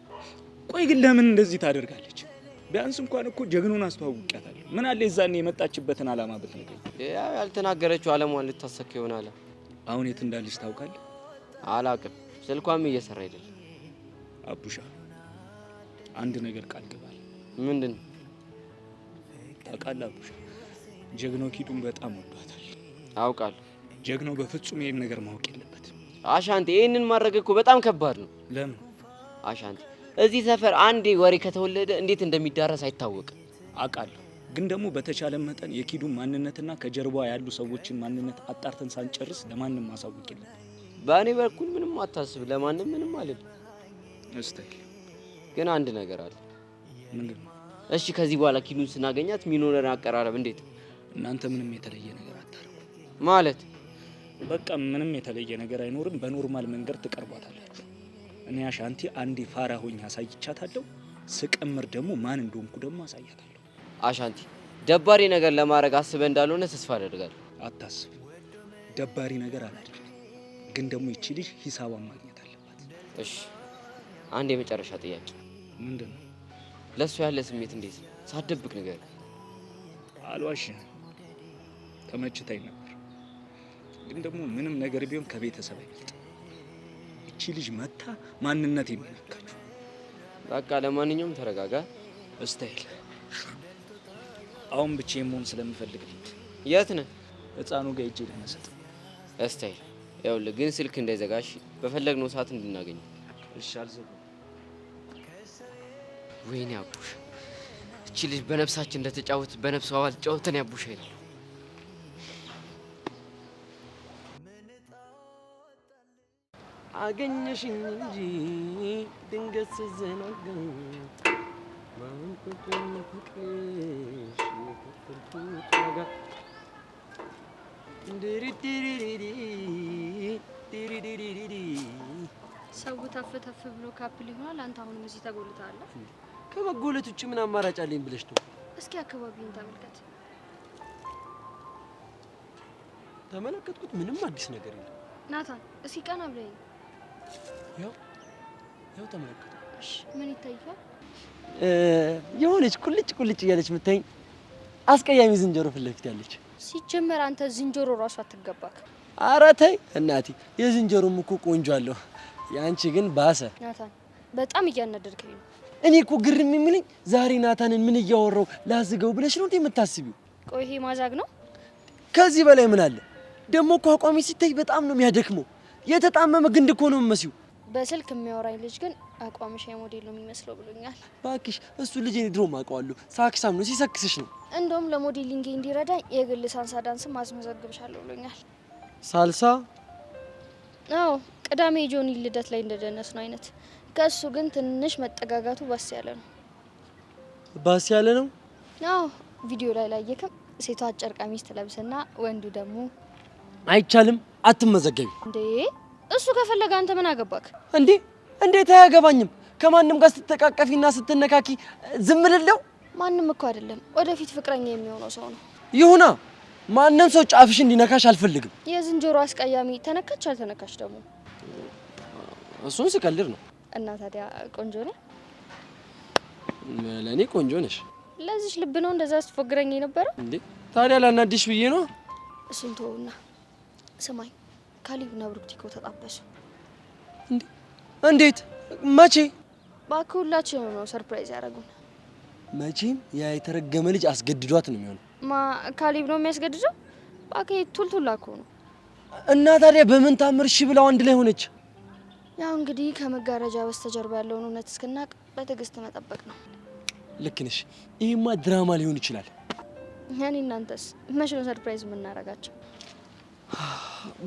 ቆይ ግን ለምን እንደዚህ ታደርጋለች ቢያንስ እንኳን እኮ ጀግናውን አስተዋውቂያታለሁ ምን አለ የዛኔ የመጣችበትን አላማ ብትነግረኝ ያው ያልተናገረችው አለሟን ልታሰክ ይሆናል አሁን የት እንዳለች ታውቃለህ አላውቅም ስልኳም እየሰራ አይደለም አቡሻ አንድ ነገር ቃል ገባል ምንድነው ታውቃለህ አቡሻ ጀግናው ኪዱን በጣም ወዷታል አውቃለሁ ጀግናው በፍጹም ይሄን ነገር ማወቅ የለበትም አሻንቲ ይሄንን ማድረግ እኮ በጣም ከባድ ነው ለምን አሻንቲ እዚህ ሰፈር አንዴ ወሬ ከተወለደ እንዴት እንደሚዳረስ አይታወቅም አውቃለሁ ግን ደግሞ በተቻለ መጠን የኪዱን ማንነትና ከጀርባዋ ያሉ ሰዎችን ማንነት አጣርተን ሳንጨርስ ለማንም ማሳወቅ የለብንም በእኔ በኩል ምንም አታስብ ለማንም ምንም አልልም እስቲ ግን አንድ ነገር አለ ምንድነው እሺ ከዚህ በኋላ ኪዱን ስናገኛት ሚኖረን አቀራረብ እንዴት እናንተ ምንም የተለየ ነገር አታርጉ ማለት በቃ ምንም የተለየ ነገር አይኖርም በኖርማል መንገድ ትቀርቧታላችሁ እኔ አሻንቲ አንዴ ፋራ ሆኝ አሳይቻታለሁ ስቀምር ደግሞ ማን እንደሆንኩ ደግሞ አሳያታለሁ አሻንቲ ደባሪ ነገር ለማድረግ አስበ እንዳልሆነ ተስፋ አደርጋለሁ አታስብ ደባሪ ነገር አላደርግም ግን ደግሞ ይቺ ልጅ ሂሳቧን ማግኘት አለባት እሺ አንድ የመጨረሻ ጥያቄ ምንድነው ለሱ ያለ ስሜት እንዴት ነው ሳትደብቅ ነገር አልዋሽም ተመችታኝ ነበር ግን ደግሞ ምንም ነገር ቢሆን ከቤተሰብ አይበልጥ እቺ ልጅ መታ ማንነት የሚነካችሁ በቃ ለማንኛውም ተረጋጋ እስታይል አሁን ብቻዬን መሆን ስለምፈልግ የት ነህ ህፃኑ ጋር ሂጅ ለመሰጥ እስታይል ይኸውልህ ግን ስልክ እንዳይዘጋሽ በፈለግነው ሰዓት እንድናገኝ እሺ አልዘጋም ወይኔ አቡሽ እቺ ልጅ በነፍሳችን እንደተጫወት በነፍሷ አልጫወተን ያቡሽ አይደል አገኘሽኝ እንጂ ድንገት ስዘናጋ ማንቆጥም ፍቅርሽ የከፈልኩት ዋጋ ሰው ተፍ ተፍ ብሎ ካፕል ይሆናል አንተ አሁንም እዚህ ተጎልተሃል ከመጎለት ውጭ ምን አማራጭ አለኝ ብለሽ ነው እስኪ አካባቢውን ተመልከት ተመለከትኩት ምንም አዲስ ነገር የለም ናታን እስኪ ቀና ብለኝ ያው ተመለከቱ እሺ ምን ይታያል የሆነች ቁልጭ እያለች የምታይኝ አስቀያሚ ዝንጀሮ ፊት ለፊት ያለች ሲጀመር አንተ ዝንጀሮ ራሱ አትገባክ ኧረ ተይ እናቴ የዝንጀሮም እኮ ቆንጆ አለው ያንቺ ግን ባሰ ናታን በጣም እያናደድከኝ ነው እኔ እኮ ግርም የሚለኝ ዛሬ ናታንን ምን እያወራው ላዝገው ብለሽ ነው የምታስቢው ቆይ ይሄ ማዛግ ነው ከዚህ በላይ ምን አለ ደግሞ እኮ አቋሚ ሲታይ በጣም ነው የሚያደክመው የተጣመመ ግንድ እኮ ነው የምመስዩ በስልክ የሚያወራኝ ልጅ ግን አቋምሽ የሞዴል ነው የሚመስለው ብሎኛል። ባክሽ እሱ ልጅ እኔ ድሮም አውቀዋለሁ። ሳክሳም ነው ሲሰክስሽ ነው። እንደውም ለሞዴሊንግ እንዲረዳኝ የግል ሳልሳ ዳንስ ማስመዘግብሻለሁ ብሎኛል። ሳልሳ? አዎ ቅዳሜ ጆኒ ልደት ላይ እንደደነስ ነው አይነት። ከሱ ግን ትንሽ መጠጋጋቱ ባስ ያለ ነው። ባስ ያለ ነው? አዎ ቪዲዮ ላይ ላየክም ሴቷ አጭር ቀሚስ ትለብስና ወንዱ ደግሞ አይቻልም፣ አትመዘገቢ። እንዴ እሱ ከፈለገ አንተ ምን አገባክ እንዴ? እንዴት አያገባኝም? ከማንም ጋር ስትተቃቀፊና ስትነካኪ ዝም ልለው? ማንም እኮ አይደለም ወደፊት ፍቅረኛ የሚሆነው ሰው ነው። ይሁና፣ ማንም ሰው ጫፍሽ እንዲነካሽ አልፈልግም። የዝንጀሮ አስቀያሚ ተነካች አልተነካች ደግሞ እሱን ስቀልድ ነው። እና ታዲያ ቆንጆ ነህ? ለእኔ ቆንጆ ነሽ። ለዚች ልብ ነው እንደዛ ስትፎግረኝ የነበረው እንዴ? ታዲያ ላናድሽ ብዬ ነው። እሱን ተውና ስማኝ፣ ካሊብና ብሩክቲኮ ተጣበሱ። እንዴ? እንዴት? መቼ? እባክህ ሁላችንም ነው ሰርፕራይዝ ያደረጉን። መቼም ያ የተረገመ ልጅ አስገድዷት ነው የሚሆነው። ካሊብ ነው የሚያስገድደው? እባክህ ቱልቱላ እኮ ነው። እና ታዲያ በምን ታምር እሺ ብለው አንድ ላይ ሆነች? ያው እንግዲህ ከመጋረጃ በስተጀርባ ያለውን እውነት እስክናቅ በትዕግስት መጠበቅ ነው። ልክ ነሽ። ይሄማ ድራማ ሊሆን ይችላል። እኔ እናንተስ መቼ ነው ሰርፕራይዝ የምናደርጋቸው?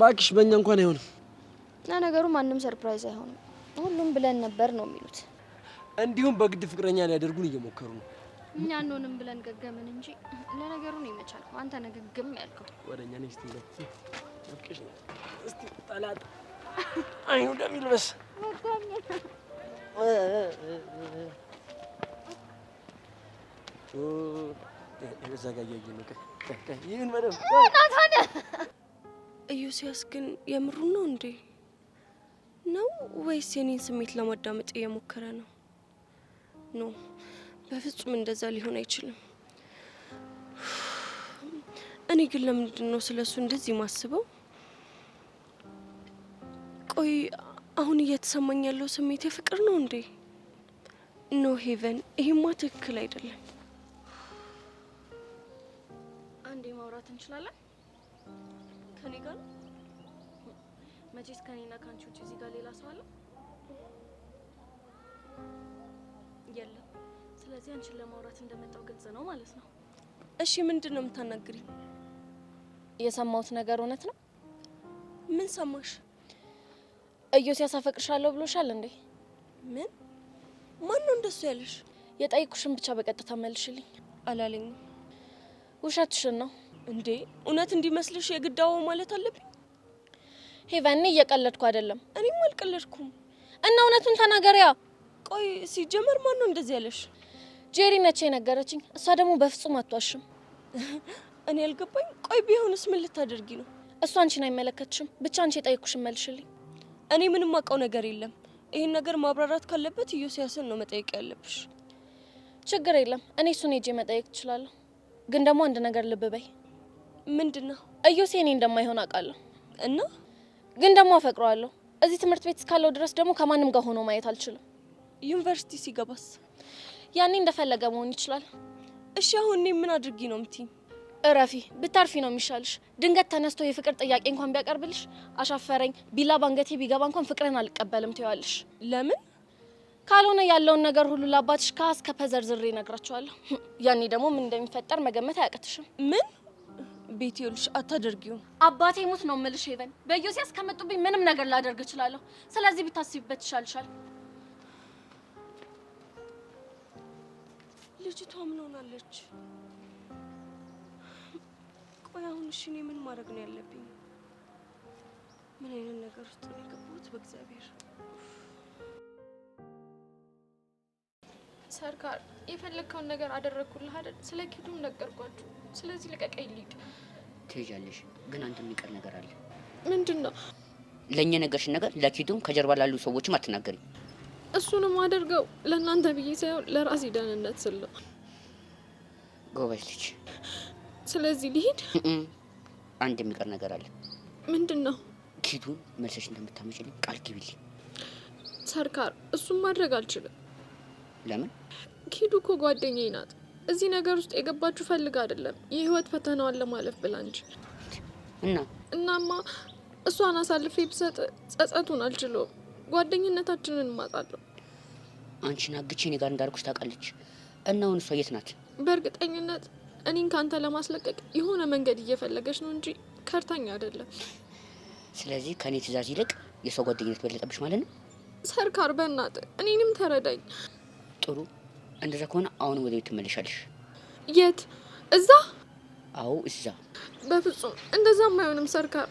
ባክሽ በእኛ እንኳን አይሆንም። ለነገሩ ማንም ሰርፕራይዝ አይሆንም። ሁሉም ብለን ነበር ነው የሚሉት። እንዲሁም በግድ ፍቅረኛ ሊያደርጉን እየሞከሩ ነው። እኛ አንሆንም ብለን ገገምን እንጂ ለነገሩ ነው የመቻልከው። አንተ ነገግም ያልከው ወደኛ ነኝ። እስቲ ጠላት አይኑ ደም ይልበስ። እዛ ጋር እያየን ነው። ይህን መደብ ኢዮስያስ ግን የምሩን ነው እንዴ? ነው ወይስ የኔን ስሜት ለማዳመጥ እየሞከረ ነው? ኖ በፍጹም እንደዛ ሊሆን አይችልም። እኔ ግን ለምንድን ነው ስለሱ እንደዚህ ማስበው? ቆይ አሁን እየተሰማኝ ያለው ስሜት የፍቅር ነው እንዴ? ኖ ሄቨን፣ ይሄማ ትክክል አይደለም። አንዴ ማውራት እንችላለን? ከኔ ጋር መቼስ ከኔና ካንቺ ውጪ እዚህ ጋር ሌላ ሰው አለ? የለም። ስለዚህ አንቺን ለማውራት እንደመጣው ግልጽ ነው ማለት ነው። እሺ ምንድን ነው የምታናግሪኝ? የሰማሁት ነገር እውነት ነው? ምን ሰማሽ? ኢዮስያስ አፈቅርሻለሁ ብሎሻል እንዴ? ምን? ማን ነው እንደሱ ያለሽ? የጠይቁሽን ብቻ በቀጥታ መልሽልኝ። አላለኝም። ውሸትሽን ነው እንዴ? እውነት እንዲመስልሽ የግዳው ማለት አለብኝ? ሄቨን፣ እየቀለድኩ አይደለም። እኔም አልቀለድኩም። እና እውነቱን ተናገሪያ። ቆይ ሲጀመር ማን ነው እንደዚህ ያለሽ? ጄሪ ነች የነገረችኝ። እሷ ደግሞ በፍጹም አትዋሽም። እኔ ያልገባኝ፣ ቆይ ቢሆንስ ምን ልታደርጊ ነው? እሷ አንቺን አይመለከትሽም። ብቻ አንቺ የጠየኩሽን መልሽልኝ። እኔ ምንም አውቀው ነገር የለም። ይሄን ነገር ማብራራት ካለበት ኢዮስያስን ነው መጠየቅ ያለብሽ። ችግር የለም፣ እኔ እሱን ሄጄ መጠየቅ እችላለሁ። ግን ደግሞ አንድ ነገር ልብ በይ። ምንድነው? ኢዮስ እኔ እንደማይሆን አውቃለሁ እና ግን ደግሞ አፈቅረዋለሁ። እዚህ ትምህርት ቤት እስካለው ድረስ ደግሞ ከማንም ጋር ሆኖ ማየት አልችልም። ዩኒቨርሲቲ ሲገባስ? ያኔ እንደፈለገ መሆን ይችላል። እሺ አሁን እኔ ምን አድርጊ ነው የምትይኝ? እረፊ፣ ብታርፊ ነው የሚሻልሽ። ድንገት ተነስቶ የፍቅር ጥያቄ እንኳን ቢያቀርብልሽ አሻፈረኝ፣ ቢላ ባንገቴ ቢገባ እንኳን ፍቅርን አልቀበልም ትይዋለሽ። ለምን? ካልሆነ ያለውን ነገር ሁሉ ለአባትሽ ከአስ ከፐዘርዝሬ እነግራቸዋለሁ። ያኔ ደግሞ ምን እንደሚፈጠር መገመት አያቅትሽም። ምን ቤት ይኸውልሽ፣ አታደርጊውም። አባቴ ሙት ነው የምልሽ ሄቨን። በኢዮስያስ ከመጡብኝ ምንም ነገር ላደርግ እችላለሁ። ስለዚህ ብታስቢበት ይሻልሻል። ልጅቷ ምን ሆናለች? ቆይ አሁን እሺ እኔ ምን ማድረግ ነው ያለብኝ? ምን አይነት ነገር ውስጥ ነው የገባሁት? በእግዚአብሔር ሰርካር፣ የፈለግከውን ነገር አደረግኩልህ አይደል? ስለ ኪዱም ነገርኳችሁ። ስለዚህ ልቀቀኝ ልሂድ። ትሄጃለሽ፣ ግን አንተ የሚቀር ነገር አለ። ምንድን ነው? ለእኛ ነገርሽን ነገር ለኪዱም ከጀርባ ላሉ ሰዎችም አትናገሪ። እሱንም አደርገው ለእናንተ ብዬ ሳይሆን ለራሴ ደህንነት ስል ነው። ጎበዝ ልጅ። ስለዚህ ልሂድ። አንድ የሚቀር ነገር አለ። ምንድን ነው? ኪዱን መልሰሽ እንደምታመጪልኝ ቃል ግቢልኝ። ሰርካር፣ እሱም ማድረግ አልችልም። ለምን? ኪዱ እኮ ጓደኛዬ ናት። እዚህ ነገር ውስጥ የገባችሁ ፈልጋ አይደለም፣ የህይወት ፈተናዋን ለማለፍ ብላ እንጂ። እናማ እሷን አሳልፌ ብሰጥ ጸጸቱን አልችለውም። ጓደኝነታችንን ማጣለሁ። አንቺን አግቼ እኔ ጋር እንዳልኩሽ ታውቃለች። እና አሁን እሷ የት ናት? በእርግጠኝነት እኔን ካንተ ለማስለቀቅ የሆነ መንገድ እየፈለገች ነው እንጂ ከርታኛ አይደለም። ስለዚህ ከኔ ትእዛዝ ይልቅ የሷ ጓደኝነት በለጠብሽ ማለት ነው? ሰርካር በእናትህ እኔንም ተረዳኝ። ጥሩ፣ እንደዛ ከሆነ አሁን ወደ ቤት ትመለሻለሽ። የት? እዛ? አዎ እዛ። በፍጹም እንደዛም አይሆንም ሰርካር።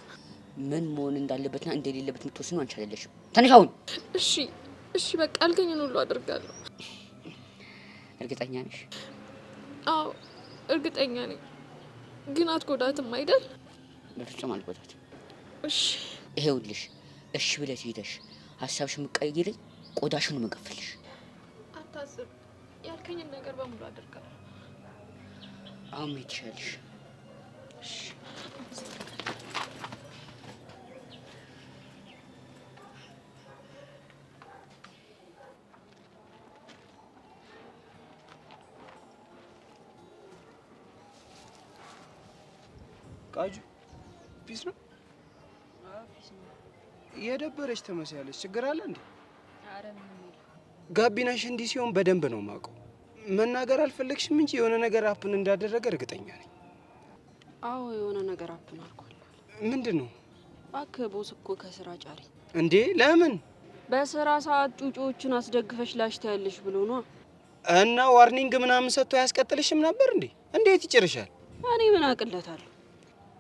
ምን መሆን እንዳለበትና እንደሌለበት የምትወስኑ አንቺ አይደለሽም። ተነሽ አሁን። እሺ እሺ፣ በቃ አልከኝን ሁሉ አደርጋለሁ። እርግጠኛ ነሽ? አዎ እርግጠኛ ነኝ። ግን አትጎዳትም አይደል? በፍጹም አልጎዳትም። እሺ ይሄውልሽ፣ እሺ ብለሽ ሄደሽ ሀሳብሽን የምትቀይሪ ቆዳሽን ነው የምገፍልሽ። አታስብ፣ ያልከኝን ነገር በሙሉ አደርጋለሁ። አሁን መሄድ ትችያለሽ። እሺ ቃጁ ፒስ ነው? የደበረች ትመስያለች። ችግር አለ እንዴ? አረ ምንም የለም። ጋቢናሽ እንዲህ ሲሆን በደንብ ነው የማውቀው። መናገር አልፈለግሽም እንጂ የሆነ ነገር አፕን እንዳደረገ እርግጠኛ ነኝ። አዎ የሆነ ነገር አፕን አድርጓል። ምንድን ነው? እባክህ ቦስ እኮ ከስራ ጫሪ። እንዴ ለምን? በስራ ሰዓት ጩጮዎችን አስደግፈሽ ላሽታ ያለሽ ብሎ ነው። እና ዋርኒንግ ምናምን ሰጥቶ ያስቀጥልሽም ነበር እንዴ? እንዴት ይጭርሻል? እኔ ምን አቅለታለሁ?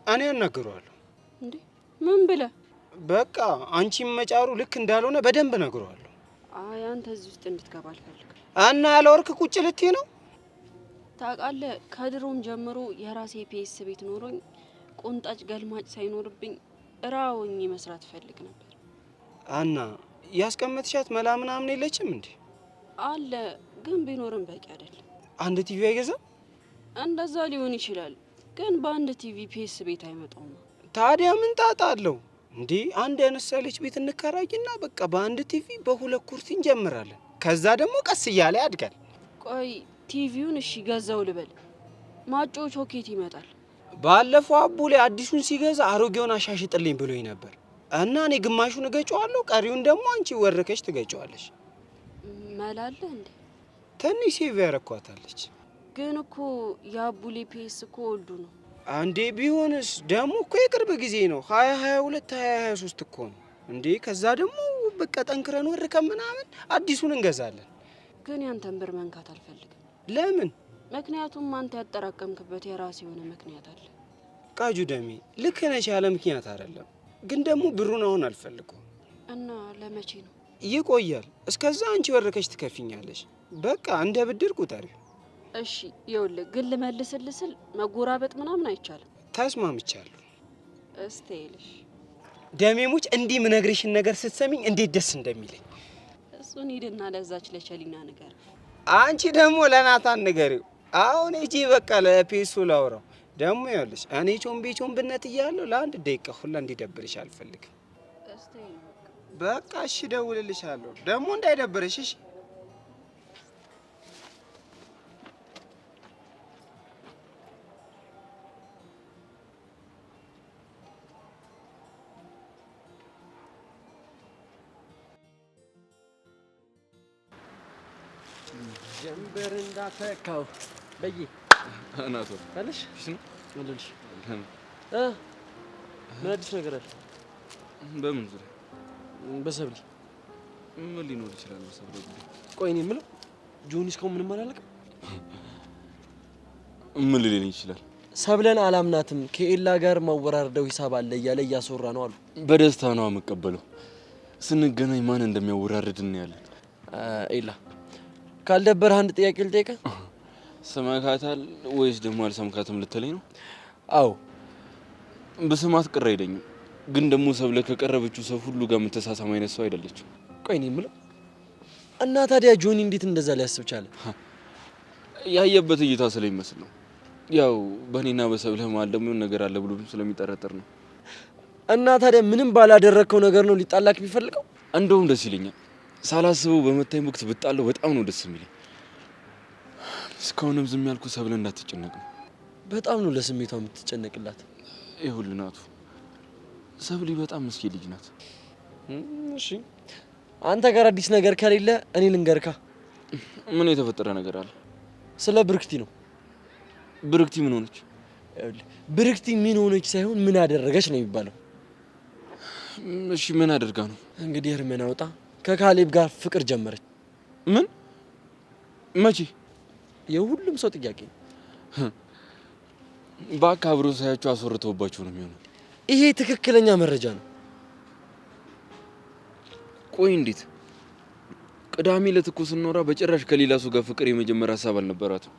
እኔ አናግረዋለሁ። እንዴ ምን ብለህ? በቃ አንቺም መጫሩ ልክ እንዳልሆነ በደንብ ነግረዋለሁ። አይ አንተ እዚህ ውስጥ እንድትገባ አልፈልግም። እና ያለ ወርክ ቁጭ ልትይ ነው? ታውቃለህ ከድሮም ጀምሮ የራሴ ፒኤስ ቤት ኖሮኝ ቁንጣጭ ገልማጭ ሳይኖርብኝ ራውኝ መስራት ፈልግ ነበር። አና ያስቀመጥሻት መላ ምናምን የለችም እንዴ? አለ ግን ቢኖርም በቂ አይደለም። አንድ ቲቪ አይገዛም? እንደዛ ሊሆን ይችላል፣ ግን በአንድ ቲቪ ፒኤስ ቤት አይመጣውም። ታዲያ ምን ጣጣ አለው እንዴ? አንድ ያነሳለች ቤት እንከራይና በቃ በአንድ ቲቪ በሁለት ኩርሲ እንጀምራለን። ከዛ ደግሞ ቀስ እያለ ያድጋል። ቆይ ቲቪውን እሺ ገዛው ልበል፣ ማጫወቻው ኬት ይመጣል? ባለፈው አቡ ላይ አዲሱን ሲገዛ አሮጌውን አሻሽጥልኝ ብሎኝ ነበር እና እኔ ግማሹን እገጨዋለሁ፣ ቀሪውን ደግሞ አንቺ ወርከሽ ትገጨዋለሽ። መላለ እንዴ? ትንሽ ሴቭ ያረኳታለች። ግን እኮ የአቡሌ ፒኤስ እኮ ወልዱ ነው። አንዴ ቢሆንስ ደግሞ እኮ የቅርብ ጊዜ ነው። 2022 2023 እኮ ነው እንዴ። ከዛ ደግሞ በቃ ጠንክረን ወርከን ምናምን አዲሱን እንገዛለን። ግን ያንተን ብር መንካት አልፈልግም። ለምን? ምክንያቱም አንተ ያጠራቀምክበት የራስ የሆነ ምክንያት አለ። ቃጁ ደሜ ልክ ነሽ፣ ያለ ምክንያት አይደለም። ግን ደግሞ ብሩን አሁን አልፈልገውም። እና ለመቼ ነው? ይቆያል። እስከዛ አንቺ ወርከሽ ትከፊኛለሽ። በቃ እንደ ብድር ቁጠሪው። እሺ ይኸውልህ፣ ግን ልመልስልህ ስል መጎራበጥ ምናምን አይቻልም። ተስማምቻለሁ። እስቴልሽ ደሜሙች እንዲህ ምነግርሽን ነገር ስትሰሚኝ እንዴት ደስ እንደሚለኝ። እሱን ሂድና ለዛች ለቸሊና ንገር። አንቺ ደግሞ ለናታን ንገሪው። አሁን እጂ በቃ ለፔሶ ላውራው። ደግሞ ይኸውልሽ እኔ ቾምቤቾምብነት እያለሁ ለአንድ ደቂቃ ሁላ እንዲደብርሽ አልፈልግም። በቃ እሺ እደውልልሻለሁ። ደግሞ እንዳይደብርሽ እሺ። ጀንበር እንዳተካው በይ አናቶ አለሽ ነው ወለልሽ ምን አዲስ ነገር አለ? በምን ዙሪያ? በሰብሊ ምን ሊኖር ይችላል? በሰብሊ ጉዳይ። ቆይ እኔ የምለው ጆኒ እስካሁን ምንም አላለቅም? ምን ሊለኝ ይችላል? ሰብለን አላምናትም፣ ከኤላ ጋር ማወራረደው ሂሳብ አለ እያለ እያስወራ ነው አሉ። በደስታ ነው የምቀበለው። ስንገናኝ ማን እንደሚያወራርድ እናያለን። ኤላ ካልደበረ አንድ ጥያቄ ልጠይቅህ። ስመካታል ወይስ ደግሞ አልሰምካትም ልትለኝ ነው? አዎ በስማት ቅር አይለኝም፣ ግን ደግሞ ሰብለ ከቀረበችው ሰው ሁሉ ጋር የምትሳሳም አይነት ሰው አይደለችም። ቆይ እኔ የምለው እና ታዲያ ጆኒ እንዴት እንደዛ ሊያስብ ቻለ? ያየበት እይታ ስለሚመስል ነው። ያው በእኔና በሰብለ መሀል ደግሞ ነገር አለ ብሎ ስለሚጠረጠር ነው። እና ታዲያ ምንም ባላደረግከው ነገር ነው ሊጣላክ ቢፈልገው? እንደውም ደስ ይለኛል። ሳላስበው በመታኝ ወቅት ብጣለው በጣም ነው ደስ የሚለኝ። እስካሁንም ዝም ያልኩ ሰብለ እንዳትጨነቅ ነው። በጣም ነው ለስሜቷ የምትጨነቅላት። ይኸውልህ ናቱ፣ ሰብሊ በጣም ምስኪን ልጅ ናት። እሺ አንተ ጋር አዲስ ነገር ከሌለ እኔ ልንገርካ። ምን የተፈጠረ ነገር አለ? ስለ ብርክቲ ነው። ብርክቲ ምን ሆነች? ብርክቲ ምን ሆነች ሳይሆን ምን አደረገች ነው የሚባለው። እሺ ምን አድርጋ ነው? እንግዲህ እርሜን አውጣ ከካሌብ ጋር ፍቅር ጀመረች። ምን? መቼ? የሁሉም ሰው ጥያቄ ነው። በአካብሮ ሳያቸው አስወርተውባቸው ነው የሚሆነው። ይሄ ትክክለኛ መረጃ ነው። ቆይ እንዴት? ቅዳሜ ዕለት እኮ ስንኖራ በጭራሽ ከሌላ ሰው ጋር ፍቅር የመጀመር ሀሳብ አልነበራትም።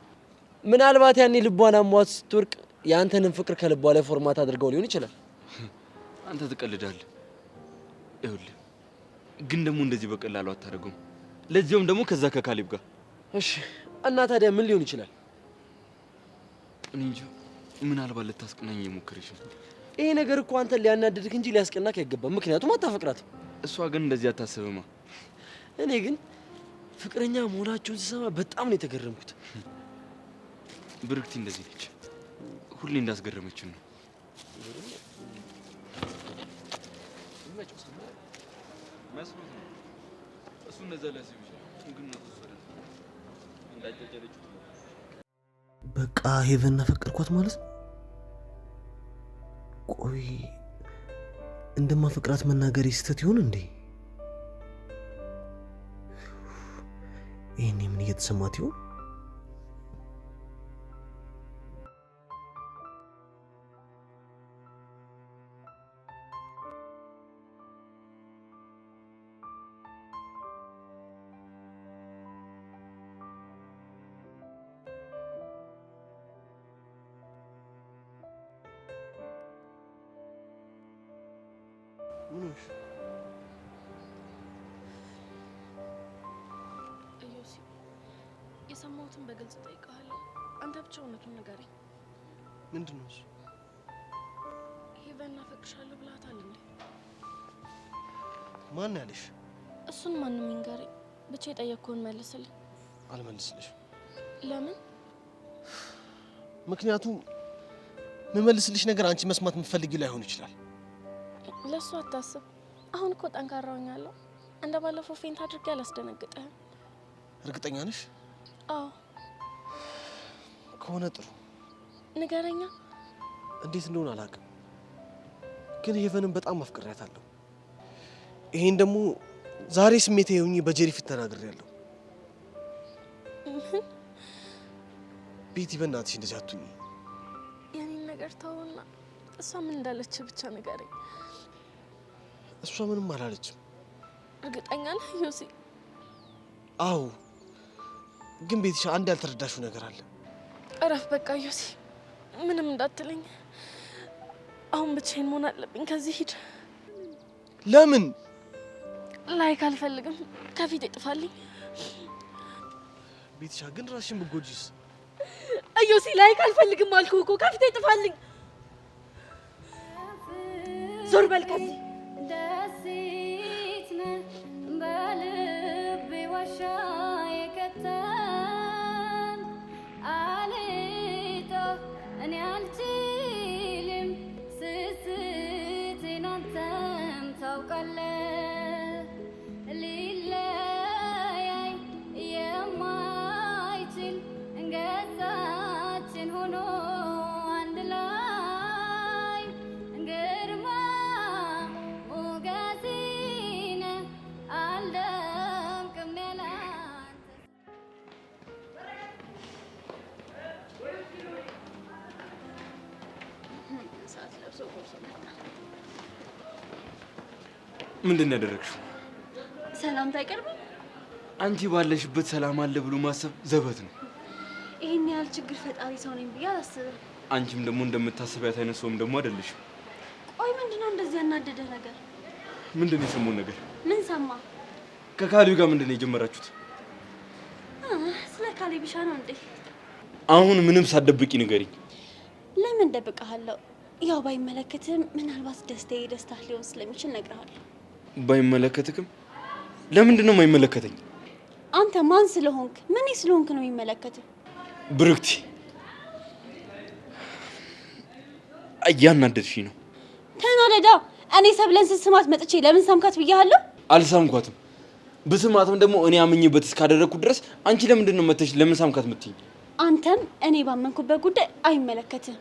ምናልባት ያኔ ልቧን አሟት ስትወርቅ የአንተንም ፍቅር ከልቧ ላይ ፎርማት አድርገው ሊሆን ይችላል። አንተ ትቀልዳለህ። ይኸውልህ ግን ደግሞ እንደዚህ በቀላሉ አታደርገውም። ለዚያውም ደግሞ ከዛ ከካሌብ ጋር። እሺ እና ታዲያ ምን ሊሆን ይችላል? እኔ እንጃ። ምናልባት ልታስቀናኝ የሞከረች ነው። ይሄ ነገር እኮ አንተን ሊያናድድክ እንጂ ሊያስቀናክ አይገባም። ምክንያቱም አታፈቅራትም። እሷ ግን እንደዚህ አታስብማ። እኔ ግን ፍቅረኛ መሆናቸውን ስሰማ በጣም ነው የተገረምኩት። ብርክቲ እንደዚህ ነች። ሁሌ እንዳስገረመችን ነው። በቃ ሄቨን አፈቀርኳት ማለት ነው። ቆይ እንደማፈቅራት መናገር ስህተት ይሆን እንዴ? ይሄኔ ምን እየተሰማት ይሆን? እዮሲ የሰማሁትን በግልጽ ጠይቀሃለሁ። አንተ ብቻ እውነቱን ንገረኝ። ምንድን ነው እሱ? ሄቨን አፈቅርሻለሁ ብላታል እንዴ? ማን ያለሽ? እሱን ማንም ይንገረኝ፣ ብቻ የጠየቅኩህን መልስልኝ። አልመልስልሽም። ለምን? ምክንያቱም የምመልስልሽ ነገር አንቺ መስማት የምትፈልጊው ላይሆን ይችላል። ለሱ አታስብ። አሁን እኮ ጠንካራ ሆኛለሁ። እንደ ባለፈው ፌንት አድርጌ አላስደነግጠህም። እርግጠኛ ነሽ? አዎ። ከሆነ ጥሩ ንገረኛ። እንዴት እንደሆነ አላውቅም፣ ግን ሄቨንን በጣም አፍቅሬያታለሁ። ይሄን ደግሞ ዛሬ ስሜቴ ሆኜ በጄሪ ፊት ተናግሬያለሁ። ቤቲ በእናትሽ እንደዚህ አትሁኚ። የኔን ነገር ተውና እሷ ምን እንዳለች ብቻ ንገረኝ። እሷ ምንም አላለችም። እርግጠኛ ነህ ዮሲ? አዎ፣ ግን ቤትሽ አንድ ያልተረዳሽው ነገር አለ። እረፍ በቃ ዮሲ፣ ምንም እንዳትለኝ። አሁን ብቻዬን መሆን አለብኝ። ከዚህ ሂድ። ለምን? ላይክ አልፈልግም። ከፊት ይጥፋልኝ። ቤትሻ ግን ራስሽን ብትጎጂስ? ዮሲ ላይክ አልፈልግም አልኩህ እኮ። ከፊት ይጥፋልኝ። ዞር በል ከዚህ። ደሴት ነህ በልቤ ዋሻ የከተም አልጠው እኔ አልችልም ስስቴን አንተም ታውቃለህ። ሊለያይ የማይችል ገጻችን ሆኖ አንድ ላይ ግርማ ሞገሴ ነህ አልደምቅም ያለ ምንድን ነው ያደረግሽው? ሰላምታ አይቀርብም? አንቺ ባለሽበት ሰላም አለ ብሎ ማሰብ ዘበት ነው። ይሄን ያህል ችግር ፈጣሪ ሰው ነኝ ብዬ አላስብም። አንቺም ደግሞ እንደምታስቢያት አይነት ሰውም ደግሞ አይደለሽም። ቆይ ምንድነው እንደዚህ ያናደደህ ነገር? ምንድን ነው የሰማውን ነገር? ምን ሰማ? ከካሌብ ጋር ምንድን ነው የጀመራችሁት? ስለ ካሌብ ብቻ ነው እንዴ? አሁን ምንም ሳትደብቂ ንገሪኝ። ለምን ደብቀሃለሁ? ያው ባይመለከትም ምናልባት ደስታዬ ደስታህ ሊሆን ስለሚችል እነግርሃለሁ። ባይመለከትክም? ለምንድን ነው የማይመለከተኝ? አንተ ማን ስለሆንክ ምን ስለሆንክ ነው የሚመለከትህ? ብርክቲ እያናደድሽኝ ነው። ተናደዳ። እኔ ሰብለን ስትስማት መጥቼ ለምን ሳምካት ብያለሁ? አልሳምኳትም። በስማትም ደግሞ እኔ አምኜበት እስካደረኩ ድረስ አንቺ ለምንድን ነው መተሽ ለምን ሳምካት የምትይኝ? አንተም እኔ ባመንኩበት ጉዳይ አይመለከትም።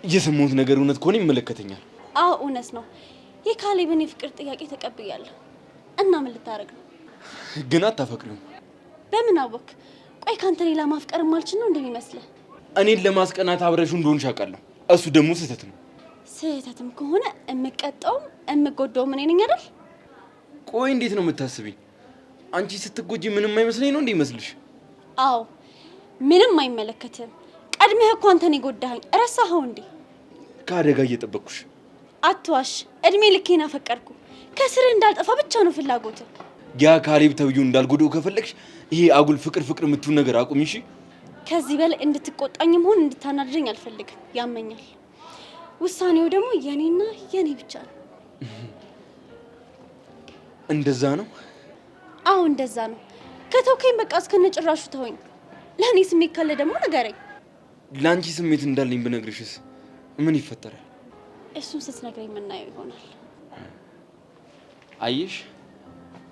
የሰማሁት ነገር እውነት ከሆነ ይመለከተኛል። አዎ እውነት ነው። የካሌብን የፍቅር ጥያቄ ተቀብያለሁ። እና ምን ልታረግ ነው? ግን አታፈቅሪውም? በምን አወክ? ቆይ ካንተ ሌላ ማፍቀር ማልችል ነው እንደሚመስልህ? እኔን ለማስቀናት አብረሽው እንደሆንሽ አውቃለሁ። እሱ ደግሞ ስህተት ነው። ስህተትም ከሆነ እምቀጣውም እምጎዳውም እኔ ነኝ አይደል? ቆይ እንዴት ነው የምታስቢኝ? አንቺ ስትጎጂ ምንም አይመስለኝ ነው እንዴ ይመስልሽ? አዎ ምንም አይመለከትም። ቀድመህ እኮ አንተ ነህ የጎዳኸኝ። ረሳኸው እንዴ? ከአደጋ እየጠበቅኩሽ። አትዋሽ። እድሜ ልኬን አፈቀርኩ። ከስር እንዳልጠፋ ብቻ ነው ፍላጎት። ያ ካሌብ ተብዬው እንዳልጎዳው ከፈለግሽ ይሄ አጉል ፍቅር የምትውን ነገር አቁሚ እሺ? ከዚህ በላይ እንድትቆጣኝም ሆነ እንድታናድደኝ አልፈልግም። ያመኛል። ውሳኔው ደግሞ የኔና የኔ ብቻ ነው። እንደዛ ነው? አዎ እንደዛ ነው። ከተውከኝ በቃ እስከነጭራሹ ተወኝ። ለእኔ ስሜት ካለ ደግሞ ንገረኝ። ለአንቺ ስሜት እንዳለኝ ብነግርሽስ ምን ይፈጠራል? እሱን ስትነግረኝ የምናየው ይሆናል። አየሽ፣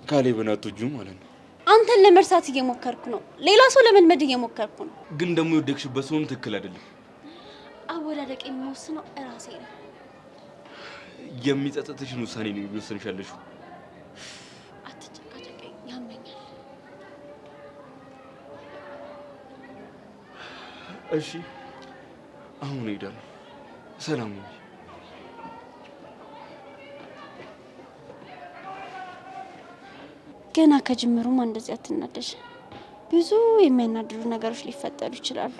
ካሌብን አትወጂው ማለት ነው። አንተን ለመርሳት እየሞከርኩ ነው። ሌላ ሰው ለመልመድ እየሞከርኩ ነው። ግን ደግሞ የወደቅሽበት ሰውን ትክክል አይደለም። አወዳደቅ የሚወስነው እራሴ ነው። የሚጸጸትሽን ውሳኔ ነው የሚወስንሽ ያለሽው። አትጨቃጨቀኝ፣ ያመኛል። እሺ አሁን እሄዳለሁ። ሰላም ነው። ገና ከጅምሩማ እንደዚህ አትናደሽ። ብዙ የሚያናድዱ ነገሮች ሊፈጠሩ ይችላሉ።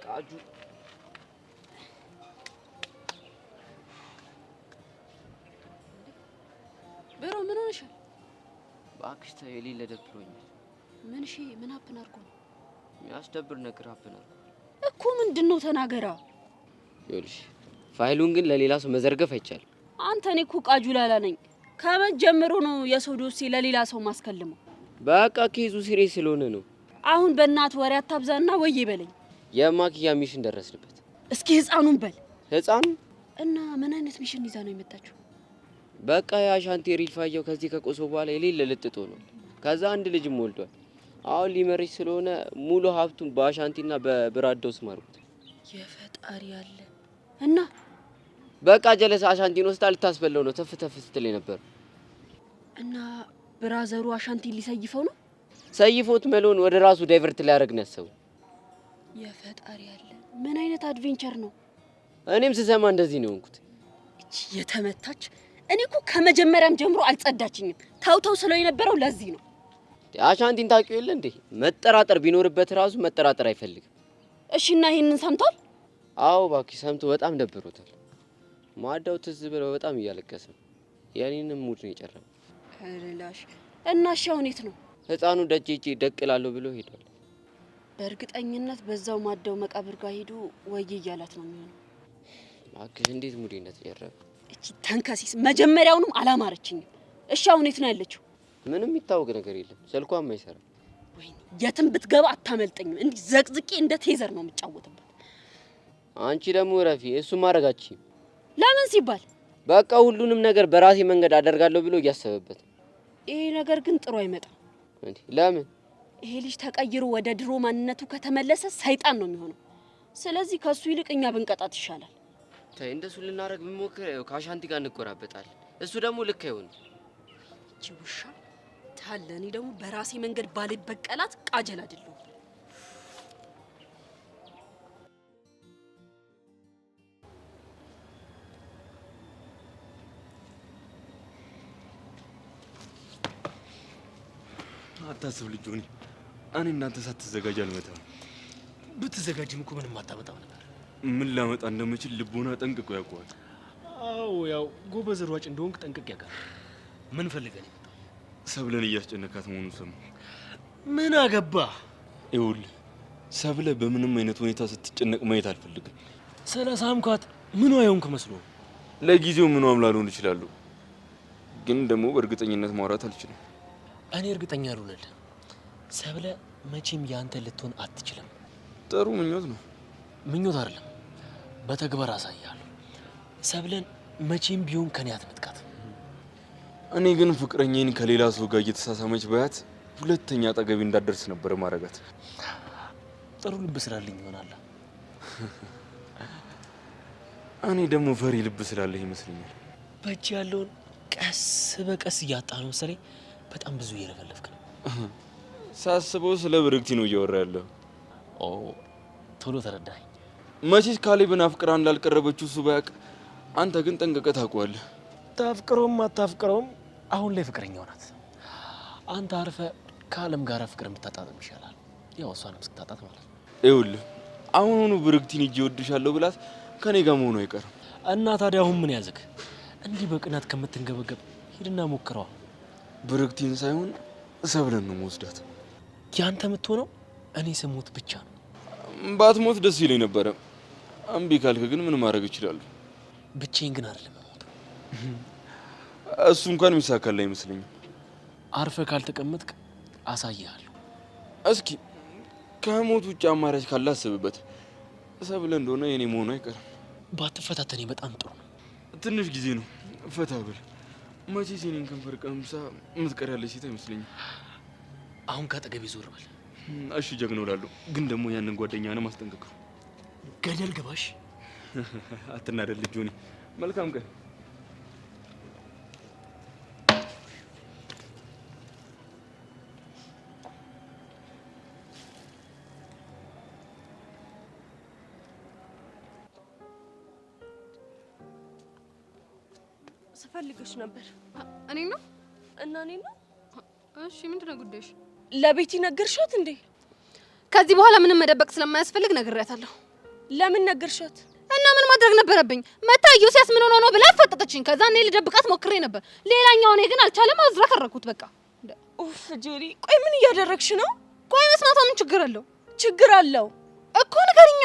ቃጁ ብሮ ምን ሆነሻል? እባክሽ ተይ፣ የሌለ ደብሮኛል። ምን እሺ፣ ምን አፕን አድርጎ ነው? የሚያስደብር ነገር አፕን አድርጎ እኮ ምንድነው? ተናገራ። ይኸውልሽ ፋይሉን ግን ለሌላ ሰው መዘርገፍ አይቻልም። አንተ እኔ እኮ ቃጁ ላላ ነኝ። ከመጀመሩ ነው የሰው ዶሴ ለሌላ ሰው ማስከልመው። በቃ ኬዙ ሲሪየስ ስለሆነ ነው። አሁን በእናት ወሬ አታብዛና ወይ በለኝ። የማኪያ ሚሽን ደረስንበት። እስኪ ህፃኑን በል። ህፃኑ እና ምን አይነት ሚሽን ይዛ ነው የመጣችው? በቃ የአሻንቲ ሪልፋየው ከዚህ ከቆሶ በኋላ የሌለ ልጥጦ ነው። ከዛ አንድ ልጅም ወልዷል። አሁን ሊመርሽ ስለሆነ ሙሉ ሀብቱን በአሻንቲና በብራዳው ስም አድርጉት። የፈጣሪ ያለ እና በቃ ጀለስ አሻንቲን ወስዳ ልታስበለው ነው ተፍ ተፍ ስትል ነበር። እና ብራዘሩ አሻንቲን ሊሰይፈው ነው። ሰይፎት መሎን ወደ ራሱ ዳይቨርት ሊያደርግ ነው ያሰበው። የፈጣሪ ያለ ምን አይነት አድቬንቸር ነው? እኔም ስሰማ እንደዚህ ነው እንኩት። እቺ የተመታች እኔ እኮ ከመጀመሪያም ጀምሮ አልጸዳችኝም። ታውታው ስለው የነበረው ለዚህ ነው። አሻንቲን ታውቂው የለ እንዴ? መጠራጠር ቢኖርበት ራሱ መጠራጠር አይፈልግም። እሺ እና ይሄንን ሰምቷል? አዎ እባክሽ ሰምቶ በጣም ደብሮታል። ማዳው ትዝ ብለው በጣም እያለቀሰ ነው። የኔንም ሙድ ነው የጨረመው። አረላሽ እና እሺ አሁን የት ነው? ህፃኑ ደጄጄ ደቅላለሁ ብሎ ሄዷል። በእርግጠኝነት በዛው ማዳው መቃብር ጋር ሄዶ ወዬ እያላት ነው የሚሆነው። እባክሽ እንዴት ሙዴነት ጨረመ? እቺ ተንከሲስ መጀመሪያውንም አላማረችኝም። እሺ አሁን የት ነው ያለችው? ምንም የሚታወቅ ነገር የለም። ስልኳም አይሰራም። ወይ የትም ብትገባ አታመልጠኝም። እንዲህ ዘቅዝቄ እንደ ቴዘር ነው የምጫወትበት። አንቺ ደግሞ ረፊ እሱ ማረጋችኝ። ለምን ሲባል በቃ ሁሉንም ነገር በራሴ መንገድ አደርጋለሁ ብሎ እያሰበበት። ይሄ ነገር ግን ጥሩ አይመጣም። እንዴ ለምን? ይሄ ልጅ ተቀይሮ ወደ ድሮ ማንነቱ ከተመለሰ ሰይጣን ነው የሚሆነው። ስለዚህ ከሱ ይልቅ እኛ ብንቀጣት ይሻላል። ተይ እንደሱ ልናረግ ብንሞክር ከአሻንቲ ጋር እንቆራበጣለን። እሱ ደግሞ ልክ አይሆንም። እቺ ውሻ ታለ እኔ ደግሞ በራሴ መንገድ ባልበቀላት ቃጀል አይደለም። አታስብ ልጅ ሆኒ፣ እኔ እናንተ ሳትዘጋጅ አልመጣም። ብትዘጋጅም እኮ ምንም አታመጣም ነበር። ምን ላመጣ እንደምችል ልቦና ጠንቅቆ ያውቀዋል። አዎ ያው ጎበዝ ሯጭ እንደሆንክ ጠንቅቅ ያውቃል። ምን ፈልገን? ሰብለን እያስጨነካት መሆኑን ሰማሁ። ምን አገባ? ይኸውልህ ሰብለ በምንም አይነት ሁኔታ ስትጨነቅ ማየት አልፈልግም። ስለ ሳምኳት ምን አይሆንክ መስሎ? ለጊዜው ምኗም ላልሆን እችላለሁ፣ ግን ደግሞ በእርግጠኝነት ማውራት አልችልም። እኔ እርግጠኛ ልሁንልህ፣ ሰብለ መቼም ያንተ ልትሆን አትችልም። ጥሩ ምኞት ነው። ምኞት አይደለም፣ በተግባር አሳያለሁ። ሰብለን መቼም ቢሆን ከኔ አትነጥቃት። እኔ ግን ፍቅረኛዬን ከሌላ ሰው ጋር እየተሳሳመች ባያት ሁለተኛ አጠገቤ እንዳደርስ ነበር ማረጋት። ጥሩ ልብ ስላለኝ ይሆናል። እኔ ደግሞ ፈሪ ልብ ስላለኝ ይመስለኛል። በእጅ ያለውን ቀስ በቀስ እያጣ ነው መሰለኝ። በጣም ብዙ እየለፈለፍክ ነው። ሳስበው ስለ ብርክቲ ነው እያወራ ያለው። ኦ ቶሎ ተረዳኝ። መቼስ ካሌብን አፍቅራ እንዳልቀረበችው እሱ ባያውቅ፣ አንተ ግን ጠንቅቀህ ታውቀዋለህ። ታፍቅረውም አታፍቅረውም አሁን ላይ ፍቅረኛው ናት። አንተ አርፈ ከአለም ጋር ፍቅር የምታጣጥም ይሻላል። ያው እሷንም እስክታጣት ማለት ነው። ይኸውልህ አሁኑኑ ብርክቲን እጄ እወድሻለሁ ብላት ከኔ ጋር መሆኑ አይቀርም። እና ታዲያ አሁን ምን ያዝክ? እንዲህ በቅናት ከምትንገበገብ ሂድና ሞክረዋ። ብርክቲን ሳይሆን ሰብለን ነው መወስዳት። ያንተ የምትሆነው እኔ ስሞት ብቻ ነው። ባትሞት ደስ ይለኝ ነበረ። እምቢ ካልክ ግን ምን ማድረግ እችላለሁ? ብቻዬን ግን አይደለም የምሞተው። እሱ እንኳን የሚሳካልህ አይመስለኝም። አርፈ ካልተቀመጥክ አሳይሃለሁ። እስኪ ከሞት ውጭ አማራጭ ካለ አስብበት። ሰብለ እንደሆነ የኔ መሆኑ አይቀርም። ባትፈታተኔ በጣም ጥሩ ነው። ትንሽ ጊዜ ነው፣ ፈታ ብል። መቼስ የኔን ከንፈር ቀምሳ የምትቀር ያለች ሴት አይመስለኝም። አሁን ካጠገቤ ዞር በል። እሺ ጀግኖ እላለሁ፣ ግን ደግሞ ያንን ጓደኛህን አስጠንቅቀው። ገደል ግባሽ። አትናደድ ጆኒ። መልካም ቀን። ስፈልግሽ ነበር። እኔ ነው እና እኔ ነው። እሺ ምንድነው ጉዳይሽ? ለቤቲ ነገርሻት እንዴ? ከዚህ በኋላ ምንም መደበቅ ስለማያስፈልግ ነግሬያታለሁ። ለምን ነገርሻት? እና ምን ማድረግ ነበረብኝ? መታየው ሲያስ ምን ሆኖ ነው ብላ አፈጠጠችኝ። ከዛ እኔ ልደብቃት ሞክሬ ነበር። ሌላኛው እኔ ግን አልቻለም። አዝረከረኩት በቃ። ኡፍ ጄሪ፣ ቆይ ምን እያደረግሽ ነው? ቆይ መስማቷ ምን ችግር አለው? ችግር አለው እኮ ንገሪኛ።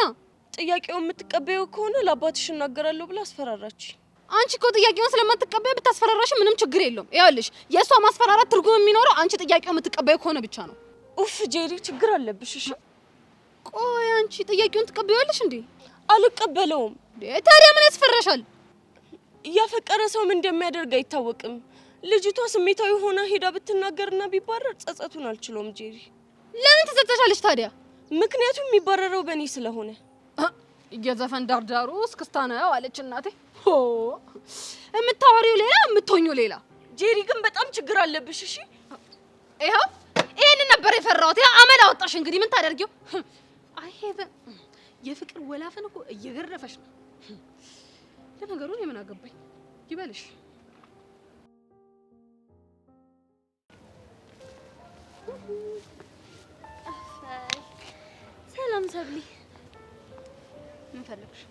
ጥያቄውን የምትቀበየው ከሆነ ለአባትሽ እናገራለሁ ብላ አስፈራራች። አንቺ እኮ ጥያቄውን ስለማትቀበይ ብታስፈራራሽ ምንም ችግር የለውም። ይኸውልሽ የእሷ ማስፈራራት ትርጉም የሚኖረው አንቺ ጥያቄውን የምትቀበየው ከሆነ ብቻ ነው። ኡፍ ጄሪ፣ ችግር አለብሽ። እሺ ቆይ አንቺ ጥያቄውን ትቀበያለሽ እንዴ? አልቀበለውም። ታዲያ ምን ያስፈራሻል? እያፈቀረ ሰው ምን እንደሚያደርግ አይታወቅም። ልጅቷ ስሜታዊ ሆና ሄዳ ብትናገርና ቢባረር ጸጸቱን አልችለውም። ጄሪ፣ ለምን ትጸጸሻለሽ ታዲያ? ምክንያቱም የሚባረረው በእኔ ስለሆነ። እየዘፈን ዳርዳሩ እስክስታ ነው አለች እናቴ። ሆ የምታወሪው ሌላ የምትሆኚው ሌላ። ጄሪ ግን በጣም ችግር አለብሽ። እሺ ይኸው ይሄንን ነበር የፈራሁት። ያ አመል አወጣሽ። እንግዲህ ምን ታደርጊው? አይ ሄቨን የፍቅር ወላፈን እኮ እየገረፈሽ ነው። ለነገሩ እኔ ምን አገባኝ ይበልሽ። ሰላም ሰብሊ፣ ምን ፈለግሽ?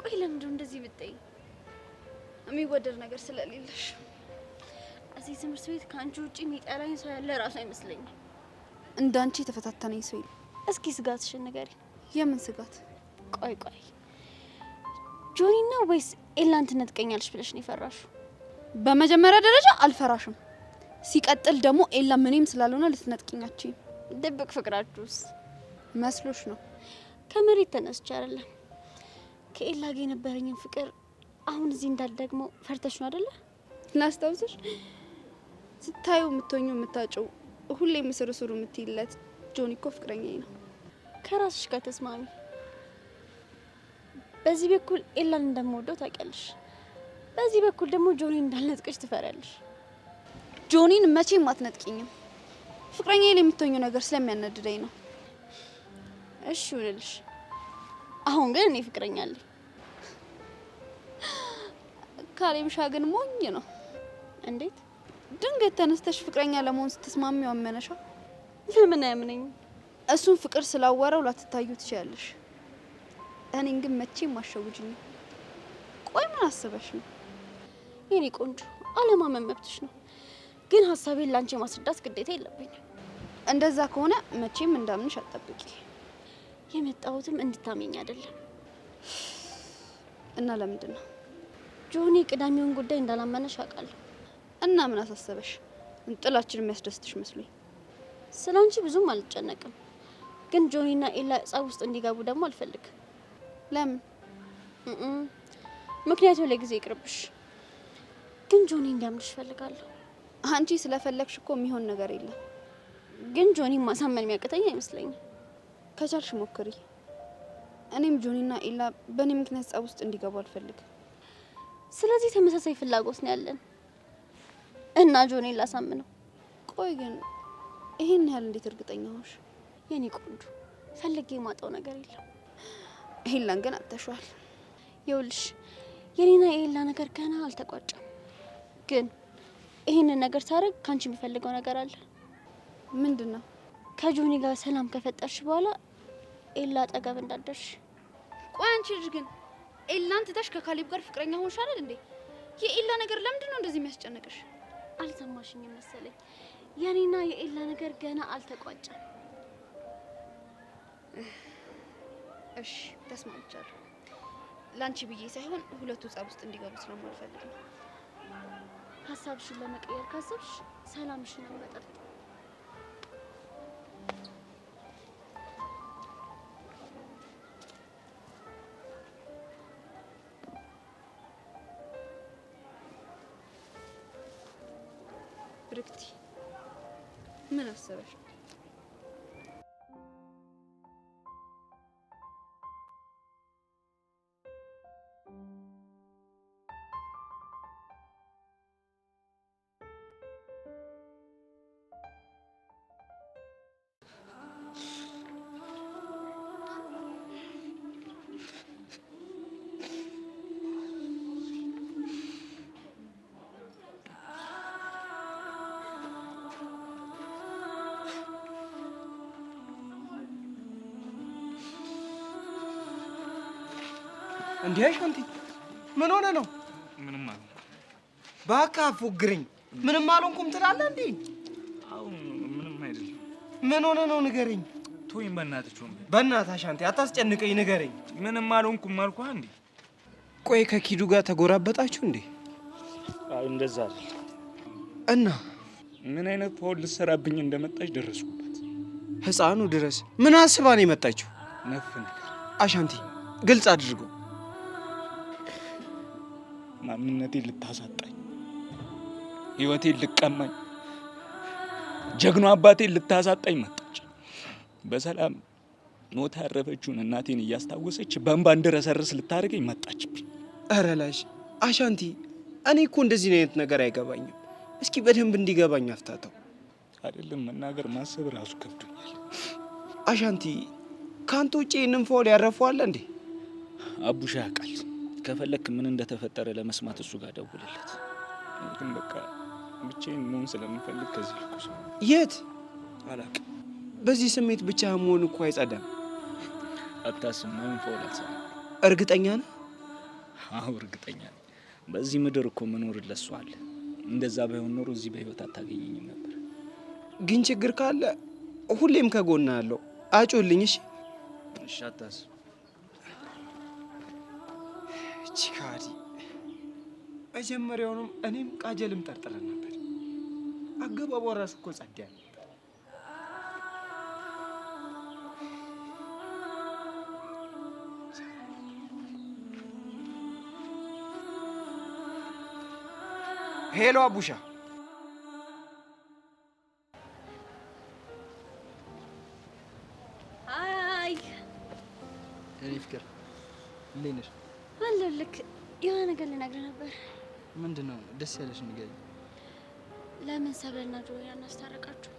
ቆይ ለምንድነው እንደዚህ ብትይ? የሚወደድ ነገር ስለሌለሽ። እዚህ ትምህርት ቤት ከአንቺ ውጪ የሚጠላኝ ሰው ያለ ራሱ አይመስለኝም። እንዳንቺ የተፈታተነኝ ሰው የለም። እስኪ ስጋትሽን ንገሪ። የምን ስጋት? ቆይ ጆኒ ነው ወይስ ኤላን ትነጥቀኛለሽ ብለሽ ነው የፈራሽው? በመጀመሪያ ደረጃ አልፈራሽም። ሲቀጥል ደግሞ ኤላ ምንም ስላልሆነ ልትነጥቂኛችሁ። ድብቅ ፍቅራችሁስ መስሎሽ ነው? ከመሬት ተነስቼ አይደለም። ከኤላ ጋር የነበረኝን ፍቅር አሁን እዚህ እንዳልደግሞ ፈርተሽ ነው አይደለ? ላስታውስሽ፣ ስታዩ የምትሆኙ የምታጨው ሁሌ ምስርስሩ የምትይለት ጆኒ እኮ ፍቅረኛዬ ነው። ከራስሽ ጋር ተስማሚ። በዚህ በኩል ኤላን እንደምወደው ታውቂያለሽ፣ በዚህ በኩል ደግሞ ጆኒን እንዳልነጥቀሽ ትፈሪያለሽ። ጆኒን መቼም አትነጥቂኝም። ፍቅረኛዬ ላይ የምትሆኙ ነገር ስለሚያናድደኝ ነው። እሺ ይሁንልሽ። አሁን ግን እኔ ፍቅረኛ አለኝ። ካሌብሻ ግን ሞኝ ነው። እንዴት? ድንገት ተነስተሽ ፍቅረኛ ለመሆን ስትስማሚው አመነሻ? ለምን አያምነኝም? እሱን ፍቅር ስላወራው ላትታዩ ትችያለሽ። እኔን ግን መቼም አሸውጅኝ። ቆይ ምን አስበሽ ነው? የኔ ቆንጆ አለማመን መብትሽ ነው፣ ግን ሀሳቤን ላንቺ ማስረዳት ግዴታ የለብኝም። እንደዛ ከሆነ መቼም እንዳምንሽ አትጠብቂ። የመጣሁትም እንድታመኝ አይደለም። እና ለምንድን ነው? ጆኒ ቅዳሜውን ጉዳይ እንዳላመነሽ አውቃለሁ። እና ምን አሳሰበሽ? ጥላችን የሚያስደስትሽ መስሎኝ። ስላንቺ ብዙም አልጨነቅም፣ ግን ጆኒና ኤላ ጸብ ውስጥ እንዲገቡ ደግሞ አልፈልግም። ለምን? ምክንያቱም ለጊዜ ይቅርብሽ፣ ግን ጆኒ እንዲያምንሽ እፈልጋለሁ። አንቺ ስለፈለግሽ እኮ የሚሆን ነገር የለም። ግን ጆኒ ማሳመን የሚያቅተኝ አይመስለኝም። ከቻልሽ ሞክሪ። እኔም ጆኒና ኤላ በእኔ ምክንያት ጸብ ውስጥ እንዲገቡ አልፈልግም። ስለዚህ ተመሳሳይ ፍላጎት ነው ያለን እና ጆኒ ላሳምነው። ቆይ ግን ይሄን ያህል እንዴት እርግጠኛ ሆንሽ? የኔ ቆንጆ ፈልጌ የማጣው ነገር የለም። ኤላን ግን አጥተሽዋል። ይኸውልሽ የኔና የኤላ ነገር ገና አልተቋጨም። ግን ይሄንን ነገር ሳደርግ ካንቺ የሚፈልገው ነገር አለ። ምንድን ነው? ከጆኒ ጋር ሰላም ከፈጠርሽ በኋላ ኤላ አጠገብ እንዳደርሽ። ቆይ አንቺ ልጅ ግን ኤላን ትተሽ ከካሌብ ጋር ፍቅረኛ ሆንሽ አይደል እንዴ? የኤላ ነገር ለምንድን ነው እንደዚህ የሚያስጨንቅሽ? አልሰማሽኝም መሰለኝ። የኔና የኤላ ነገር ገና አልተቋጨም። እሺ ተስማምቻለሁ። ላንቺ ብዬ ሳይሆን ሁለቱ ጸብ ውስጥ እንዲገቡ ስለማልፈልግ ነው። ሀሳብሽን ለመቀየር ካሰብሽ ሰላምሽን መጠጥ ብርክቲ ምን አሰበሽ? እንዴ አሻንቲ ምን ሆነ ነው? ምንም አልሆንኩም። ባካ ፎግረኝ። ምንም አልሆንኩም ትላለህ እንዴ? አው ምንም አይደለም። ምን ሆነ ነው ንገረኝ። ቶኝ በእናትህ በእናትህ አሻንቲ አታስጨንቀኝ፣ ንገረኝ። ምንም አልሆንኩም አልኩህ እንዴ። ቆይ ከኪዱ ጋር ተጎራበጣችሁ እንዴ? አይ እንደዛ አይደል። እና ምን አይነት ፋውል ልትሰራብኝ እንደመጣች ደረስኩበት። ህፃኑ ድረስ ምን አስባ ነው የመጣችው? ነፍ ነገር አሻንቲ ግልጽ አድርገው። ማንነቴን ልታሳጣኝ፣ ህይወቴን ልቀማኝ፣ ጀግኖ አባቴን ልታሳጣኝ መጣች። በሰላም ሞታ ያረፈችውን እናቴን እያስታወሰች በእንባ እንድረሰርስ ልታደርገኝ መጣችብኝ። ኧረ ላሽ አሻንቲ፣ እኔ እኮ እንደዚህ አይነት ነገር አይገባኝም። እስኪ በደንብ እንዲገባኝ አፍታተው። አይደለም መናገር ማሰብ ራሱ ከብዶኛል። አሻንቲ፣ ካንተ ውጪ ይህንን ፋውል ያረፈዋል እንዴ? አቡሻ ያውቃል። ከፈለክ ምን እንደተፈጠረ ለመስማት እሱ ጋር ደውልለት። ግን በቃ ብቻዬን መሆን ስለምፈልግ ከዚህ ልኩስ። የት አላውቅም። በዚህ ስሜት ብቻ መሆን እኮ አይጸዳም። አታስብ፣ ምንም ፋውል አልሰራም። እርግጠኛ ነህ? አዎ እርግጠኛ ነኝ። በዚህ ምድር እኮ መኖር ለሱ አለ። እንደዛ ባይሆን ኖሮ እዚህ በህይወት አታገኘኝም ነበር። ግን ችግር ካለ ሁሌም ከጎና ያለው አጮልኝ። እሺ እሺ፣ አታስብ። ቺካዲ መጀመሪያውንም እኔም ቃጀልም ጠርጥረን ነበር። አገባቧ ራሱ እኮ ጸዳ ነበር። ሄሎ አቡሻ። አይ እኔ ፍቅር እንዴት ነሽ? አለልክ። የሆነ ነገር ልነግርህ ነበር። ምንድን ነው? ደስ ያለሽ ንገሪኝ። ለምን ሰብለና ጆኒ አናስታረቃችሁ?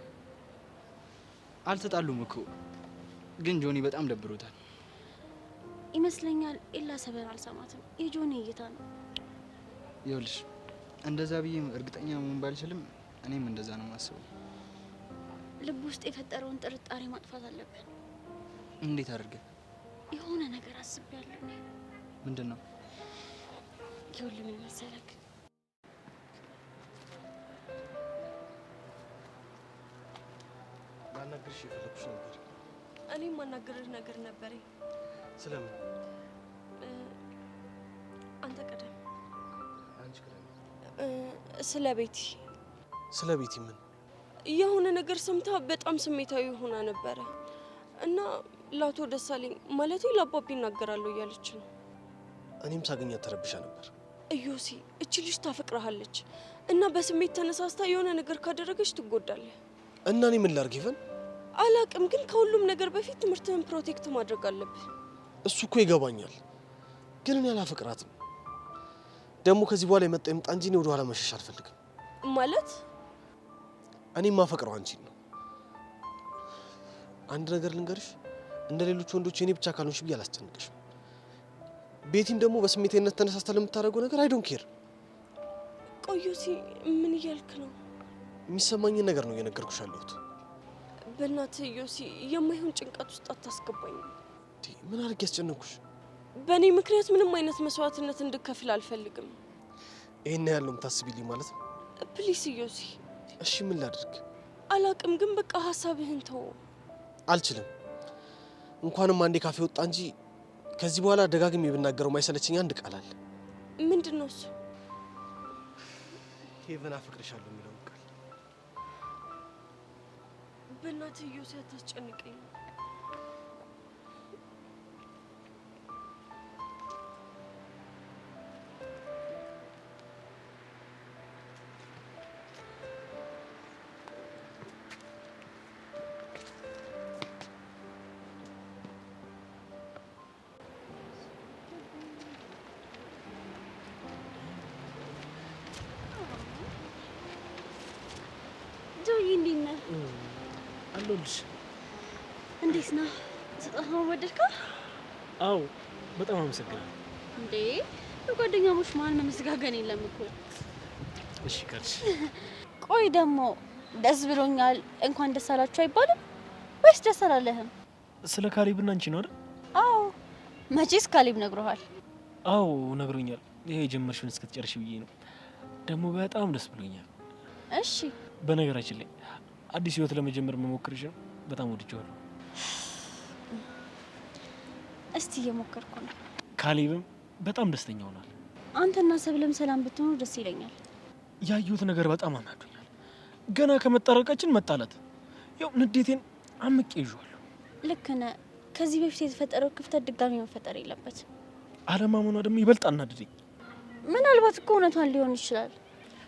አልተጣሉም እኮ ግን ጆኒ በጣም ደብሮታል ይመስለኛል። ኤላ ሰብለን አልሰማትም። የጆኒ እይታ ነው። ይኸውልሽ እንደዛ ብዬ እርግጠኛ መሆን ባልችልም እኔም እንደዛ ነው የማስበው። ልብ ውስጥ የፈጠረውን ጥርጣሬ ማጥፋት አለብን። እንዴት አድርገን? የሆነ ነገር አስቤያለሁ እኔ። ምንድን ነው? ይኸውልህ ምን መሰለክ፣ ላናግርሽ የፈለኩሽ ነበር። እኔም ማናገርህ ነገር ነበረኝ። ስለምን? አንተ ቀደም። አንቺ ቀደም። ስለ ቤቲ። ስለ ቤቲ ምን? የሆነ ነገር ሰምታ በጣም ስሜታዊ ሆና ነበረ እና ለአቶ ደሳለኝ ማለቴ ለአባቢ ይናገራለሁ እያለች ነው። እኔም ሳገኛት ተረብሻ ነበር። እዮሲ እቺ ልጅ ታፈቅረሃለች እና በስሜት ተነሳስታ የሆነ ነገር ካደረገች ትጎዳለህ። እና እኔ ምን ላድርግ ይፈን? አላቅም፣ ግን ከሁሉም ነገር በፊት ትምህርትህን ፕሮቴክት ማድረግ አለብህ። እሱ እኮ ይገባኛል፣ ግን እኔ አላፈቅራትም። ደግሞ ከዚህ በኋላ የመጣ ይምጣ እንጂ እኔ ወደ ኋላ መሸሽ አልፈልግም። ማለት እኔ የማፈቅረው አንቺን ነው። አንድ ነገር ልንገርሽ፣ እንደ ሌሎች ወንዶች እኔ ብቻ ካልሆንሽ ብዬ አላስጨንቅሽም። ቤቲም ደግሞ በስሜቴነት ተነሳስታ ለምታደርገው ነገር አይ ዶንት ኬር። ቆዩሲ ምን እያልክ ነው? የሚሰማኝን ነገር ነው እየነገርኩሽ ያለሁት። በእናትህ ዮሲ የማይሆን ጭንቀት ውስጥ አታስገባኝ። ምን አድርጌ ያስጨነኩሽ? በእኔ ምክንያት ምንም አይነት መስዋዕትነት እንድከፍል አልፈልግም። ይሄን ያለው የምታስቢልኝ ማለት ነው? ፕሊስ ዮሲ። እሺ ምን ላድርግ? አላቅም፣ ግን በቃ ሀሳብህን ተው። አልችልም። እንኳንም አንዴ ካፌ ወጣ እንጂ ከዚህ በኋላ ደጋግሜ ብናገረው ማይሰለችኝ አንድ ቃል አለ። ምንድነው እሱ? ሄቨን አፈቅርሻለሁ የሚለው ቃል። በእናትህ ዮሲ አታስጨንቀኝ። ጆይ እንዴት ነህ? አለሁልሽ። እንዴት ነህ? ስጦታውን ወደድከው? አዎ በጣም አመሰግናለሁ። እንዴ በጓደኛሞች መሀል መመስጋገን የለም እኮ። እሺ ካልሽ። ቆይ ደግሞ ደስ ብሎኛል እንኳን ደስ አላችሁ አይባልም ወይስ ደስ አላለህም? ስለ ካሌብና አንቺ ነው አይደል? አዎ መቼስ ካሌብ ነግሮሃል? አዎ ነግሮኛል። ይሄ የጀመርሽውን እስክትጨርሽ ብዬ ነው። ደግሞ በጣም ደስ ብሎኛል። እሺ በነገራችን ላይ አዲስ ህይወት ለመጀመር መሞከርሽ ነው በጣም ወድጄዋለሁ። እስቲ እየሞከርኩ ነው። ካሌብም በጣም ደስተኛ ሆኗል። አንተና ሰብለም ሰላም ብትሆኑ ደስ ይለኛል። ያየሁት ነገር በጣም አናዶኛል። ገና ከመጣረቃችን መጣላት፣ ያው ንዴቴን አምቄ ይዤዋለሁ። ልክ ነህ። ከዚህ በፊት የተፈጠረው ክፍተት ድጋሚ መፈጠር የለበትም። አለማመኗ ደግሞ ይበልጥ አናደደኝ። ምናልባት እኮ እውነቷን ሊሆን ይችላል።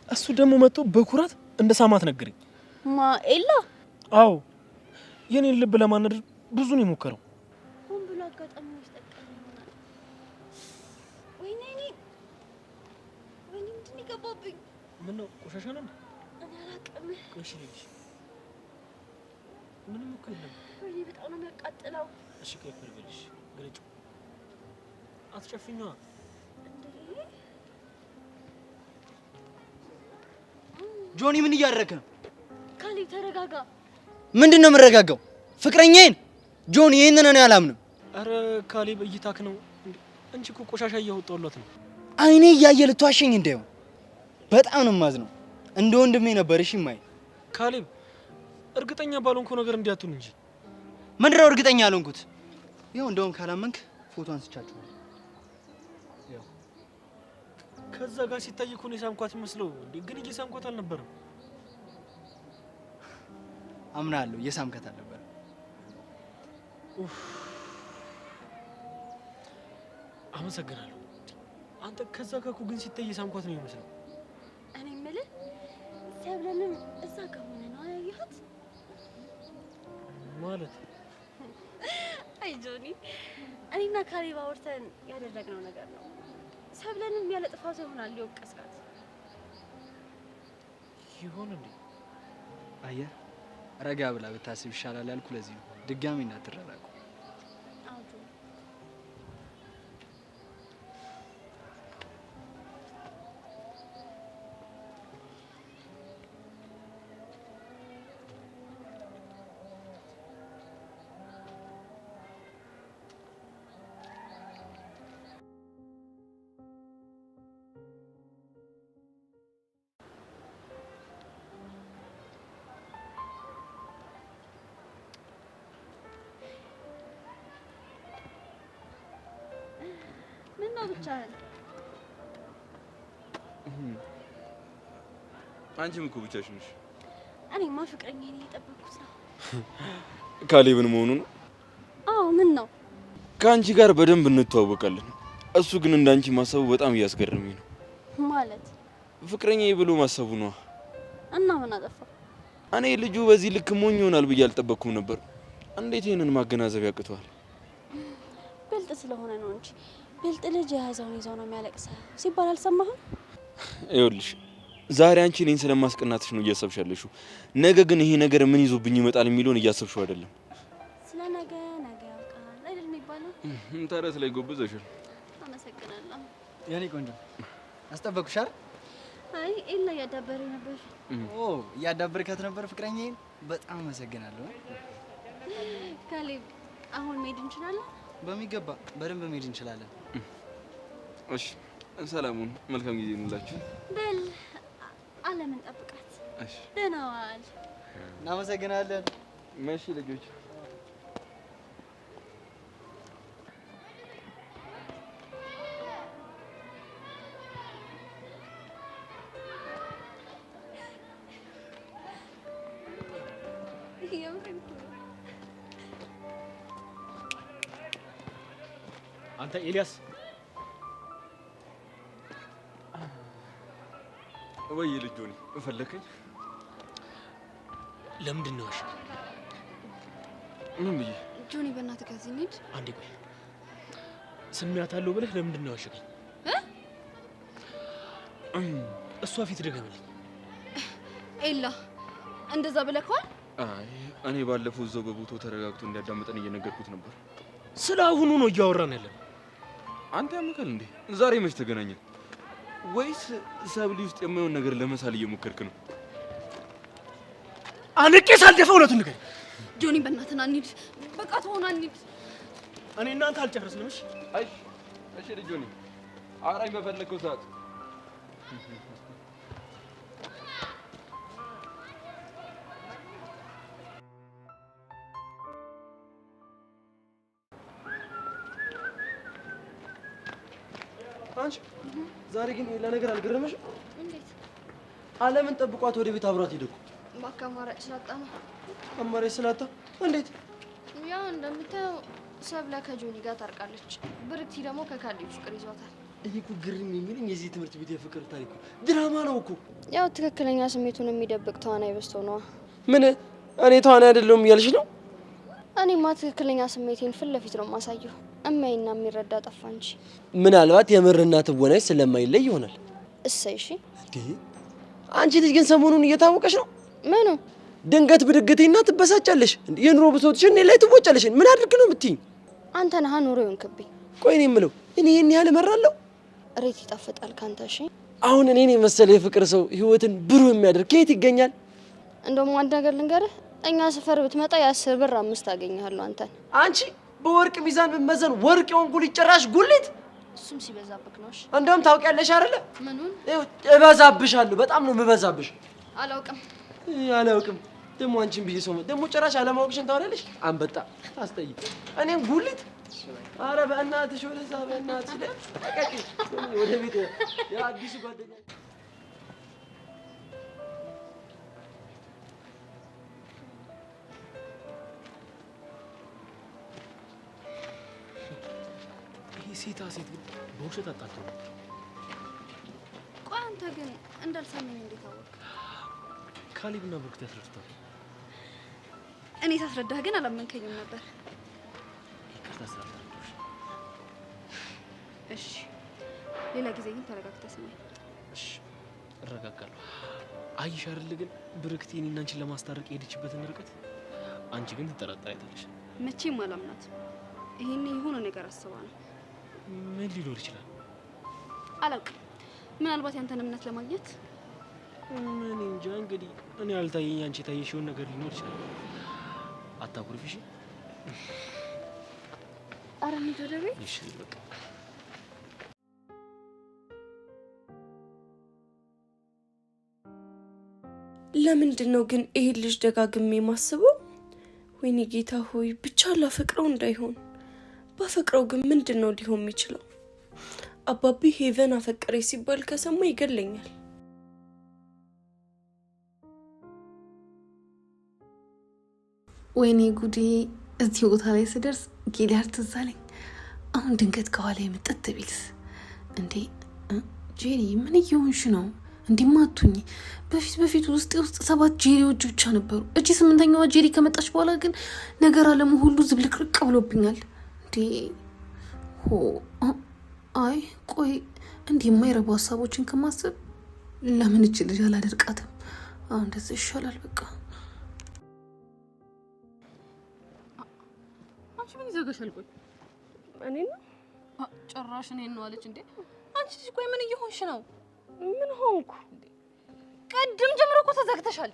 እሱ ደግሞ መጥቶ በኩራት እንደ ሳማት ነገረኝ። ማ ኤላ? አዎ የኔን ልብ ለማናደድ ብዙ ነው የሞከረው። ሆን ብሎ አጋጣሚ ይጠቀም ይሆናል። ወይኔ ምንድን ነው የገባብኝ? ምን ነው ቆሻሻ ነው? እኔ አላውቅም። ቆሽ ልጅ ምንም እኮ የለም። ወይኔ በጣም ነው የሚያቃጥለው። እሺ ቆይ ፍርብልሽ ግለጭ። አትጨፍኛ። ጆኒ ምን እያደረክ ነው? ካሌብ ተረጋጋ። ምንድን ነው የምረጋጋው? ፍቅረኛዬን ጆኒ፣ ይሄንን እኔ አላምንም። አረ ካሌብ እይታክ ነው እንጂ እኮ ቆሻሻ እያወጣሁለት ነው። አይኔ እያየ ልትዋሸኝ እንዳይሆን በጣም ነው የማዝነው። እንደ ወንድሜ ነበር። እሺ ማይ ካሌብ፣ እርግጠኛ ባልሆንኩ ነገር እንዲያቱን እንጂ ምንድነው እርግጠኛ ያልሆንኩት? ይኸው እንደውም ካላመንክ ፎቶ አንስቻችኋል። ያው ከዛ ጋር ሲታይ እኮ ነው የሳምኳት መስለው እንዴ፣ ግን እየሳምኳት አልነበረም። አምናለሁ፣ እየሳምከት አልነበረም። አመሰግናለሁ። አንተ ከዛ ጋር እኮ ግን ሲታይ የሳምኳት ነው የሚመስለው። እኔ የምልህ ሰብለንም እዛ ከሆነ ነው ያየሃት ማለት? አይ ጆኒ፣ እኔና ካሌብ አውርተን ያደረግነው ነገር ነው። ሰብለንም ያለ ጥፋቷ ይሆናል ሊወቀስካት ይሆን እንዴ? አየህ፣ ረጋ ብላ ብታስብ ይሻላል ያልኩ ለዚህ ነው። ድጋሚ እንዳትረራቁ። ምን ነው ብቻህን? አንቺም እኮ ብቻሽን ነሽ። እኔማ ፍቅረኛዬን እየጠበቅኩት ነው። ካሌብን መሆኑ ነው? አዎ ምን ነው? ከአንቺ ጋር በደንብ እንተዋወቃለን። እሱ ግን እንዳንቺ ማሰቡ በጣም እያስገረመኝ ነው። ማለት ፍቅረኛዬ ብሎ ማሰቡ ነው። እና ምን አጠፋ? እኔ ልጁ በዚህ ልክ ሞኝ ይሆናል ብዬ አልጠበቅኩም ነበር። እንዴት ይሄንን ማገናዘብ ያቅተዋል? ብልጥ ስለሆነ ነው እንጂ ብልጥ ልጅ የያዘውን ይዘው ነው የሚያለቅሰው ሲባል አልሰማህም? ይኸውልሽ ዛሬ አንቺ እኔን ስለማስቀናትሽ ነው እያሰብሽ ያለሽው። ነገ ግን ይሄ ነገር ምን ይዞብኝ ይመጣል የሚለውን እያሰብሽው አይደለም። ስለ ነገ ያውቃል አይደል የሚባለው? ተረት ላይ ጎብዘሻል። አመሰግናለሁ የኔ ቆንጆ። አስጠበቅኩሽ አይደል? አይ ኤላ እያዳበረኝ ነበር። ኦ እያዳበርካት ነበር ፍቅረኛዬን? በጣም አመሰግናለሁ። ካሌብ አሁን መሄድ እንችላለን? በሚገባ በደንብ መሄድ እንችላለን። እሺ ሰላሙን መልካም ጊዜ እንላችሁ። በል አለምን ጠብቃት። እሺ ደህና ዋል። እናመሰግናለን። መሺ ልጆች። አንተ ኤልያስ ወይ ልጅ ጆኒ ፈለከኝ? ለምንድን ነው? እሺ ምን ብዬ? ጆኒ በእናትህ ከዚህ እንሂድ። አንዴ ቆይ። ስሚያታለሁ ብለህ ለምንድን ነው ያሸከኝ? እሷ ፊት ደገመልኝ። ኤላ እንደዛ ብለከዋል? አይ እኔ ባለፈው እዛው በቦታው ተረጋግቶ እንዲያዳምጠን እየነገርኩት ነበር። ስለ አሁኑ ነው እያወራን ያለነው። አንተ ያመካል እንዴ? ዛሬ መች ተገናኘን? ወይስ ሰብሊ ውስጥ የማይሆን ነገር ለመሳል እየሞከርክ ነው? አንቄ ሳልደፋ እውነቱን ንገረኝ። ጆኒ በእናትህ ና እንሂድ። በቃ ተሆና እንሂድ። እኔ እናንተ አልጨረስንም። እሺ እሺ ልጅ ጆኒ አውራኝ በፈለከው ሰዓት። አንቺ ዛሬ ግን ለነገር አልገረመሽም? እንዴት? አለምን ጠብቋት ወደ ቤት አብሯት ሄደኩ። በቃ አማራጭ ስላጣ ነው። አማራጭ ስላጣ? እንዴት? ያው እንደምታየው ሰብለ ከጆኒ ጋር ታርቃለች። ብርክቲ ደግሞ ከካሌብ ፍቅር ይዟታል። እኔ እኮ ግርም የሚለኝ የዚህ ትምህርት ቤት የፍቅር ታሪኩ ድራማ ነው እኮ። ያው ትክክለኛ ስሜቱን የሚደብቅ ተዋናይ በዝቶ ነዋ። ምን እኔ ተዋናይ አይደለሁም እያልሽ ነው? እኔማ ትክክለኛ ስሜቴን ፊት ለፊት ነው የማሳየው። እማይና የሚረዳ ጠፋ እንጂ። ምናልባት የምርና ትወናሽ ስለማይለይ ይሆናል። እሰይ እሺ። አንቺ ልጅ ግን ሰሞኑን እየታወቀሽ ነው። ምኑ? ድንገት ብድግቴና ትበሳጫለሽ። የኑሮ ብሶትሽን እኔ ላይ ትወጫለሽ። ምን አድርግ ነው የምትይኝ? አንተ ነህ ኑሮ ይሆንክብኝ። ቆይ እኔ የምለው እኔ ይሄን ያህል እመራለሁ? ሬት ይጣፍጣል ካንተ። እሺ አሁን እኔን የመሰለ የፍቅር ሰው ህይወትን ብሩህ የሚያደርግ ከየት ይገኛል? እንደውም አንድ ነገር ልንገርህ፣ እኛ ሰፈር ብትመጣ የ10 ብር 5 አገኘሃለሁ አንተን። አንቺ በወርቅ ሚዛን ብትመዘን ወርቅ የሆንኩ ልጅ ጭራሽ ጉሊት። እሱም ሲበዛብክ ነው። እሺ እንደውም ታውቂያለሽ አይደለ? ምኑን? እበዛብሻለሁ። በጣም ነው የምበዛብሽ። አላውቅም አላውቅም። ደግሞ አንቺን ብዬ ሰው ደግሞ ጭራሽ አለማወቅሽን ታወራለሽ። አንበጣ አስጠይ። እኔም ጉሊት። አረ በእናትሽ ወደዛ፣ በእናትሽ ለቀቂ። ወደ ቤት የአዲሱ ጓደኛ ሴታ ሴት ግን በውሸት አጣጣው። ቆይ አንተ ግን እንዳልሰማኝ እንዴት አወቅ? ካሌብና ብሩክት ያስረድታል። እኔ ሳስረዳህ ግን አላመንከኝም ነበር። ይቅርታ ስላልተረዳሁሽ። እሺ ሌላ ጊዜ ግን ተረጋግተህ ስማኝ። እሺ እረጋጋለሁ። አየሽ አይደል ግን ብሩክት እኔና አንቺን ለማስታረቅ የሄደችበትን ርቀት አንቺ ግን ትጠራጠሪያታለሽ። መቼም አላምናትም። ይሄኔ የሆነ ነገር አስባ ነው። ምን ሊኖር ይችላል? አላውቅም። ምናልባት ያንተን እምነት ለማግኘት ምን እንጃ። እንግዲህ እኔ ያልታየኝ አንቺ የታየሽውን ነገር ሊኖር ይችላል። አታኩርፊ እሺ? ኧረ እንሂድ ወደ ቤት። እሺ በቃ ለምንድን ነው ግን ይሄ ልጅ ደጋግሜ የማስበው? ወይኔ ጌታ ሆይ ብቻ ላፈቅረው እንዳይሆን። ባፈቅረው ግን ምንድን ነው ሊሆን የሚችለው? አባቢ ሄቨን አፈቀረ ሲባል ከሰማ ይገለኛል። ወይኔ ጉዴ! እዚህ ቦታ ላይ ስደርስ ጊሊያድ ትዝ አለኝ። አሁን ድንገት ከኋላ የምጥት ቢልስ? እንዴ ጄሪ ምን እየሆንሽ ነው? እንዲማቱኝ በፊት ውስጥ 7 ጄሪዎች ብቻ ነበሩ። እቺ 8ኛዋ ጄሪ ከመጣች በኋላ ግን ነገር አለሙ ሁሉ ዝብልቅርቅ ብሎብኛል። እንዴ አይ ቆይ እንዲህ የማይረቡ ሀሳቦችን ከማሰብ ለምን እች ልጅ አላደርቃትም? አሁን እንደዚህ ይሻላል። በቃ አንቺ ምን ይዘጋሻል? ቆይ እኔ ነው ጭራሽ እኔን ነው አለች እንዴ? አንቺ ልጅ ቆይ ምን እየሆንሽ ነው? ምን ሆንኩ? ቀድም ጀምሮ እኮ ተዘግተሻል።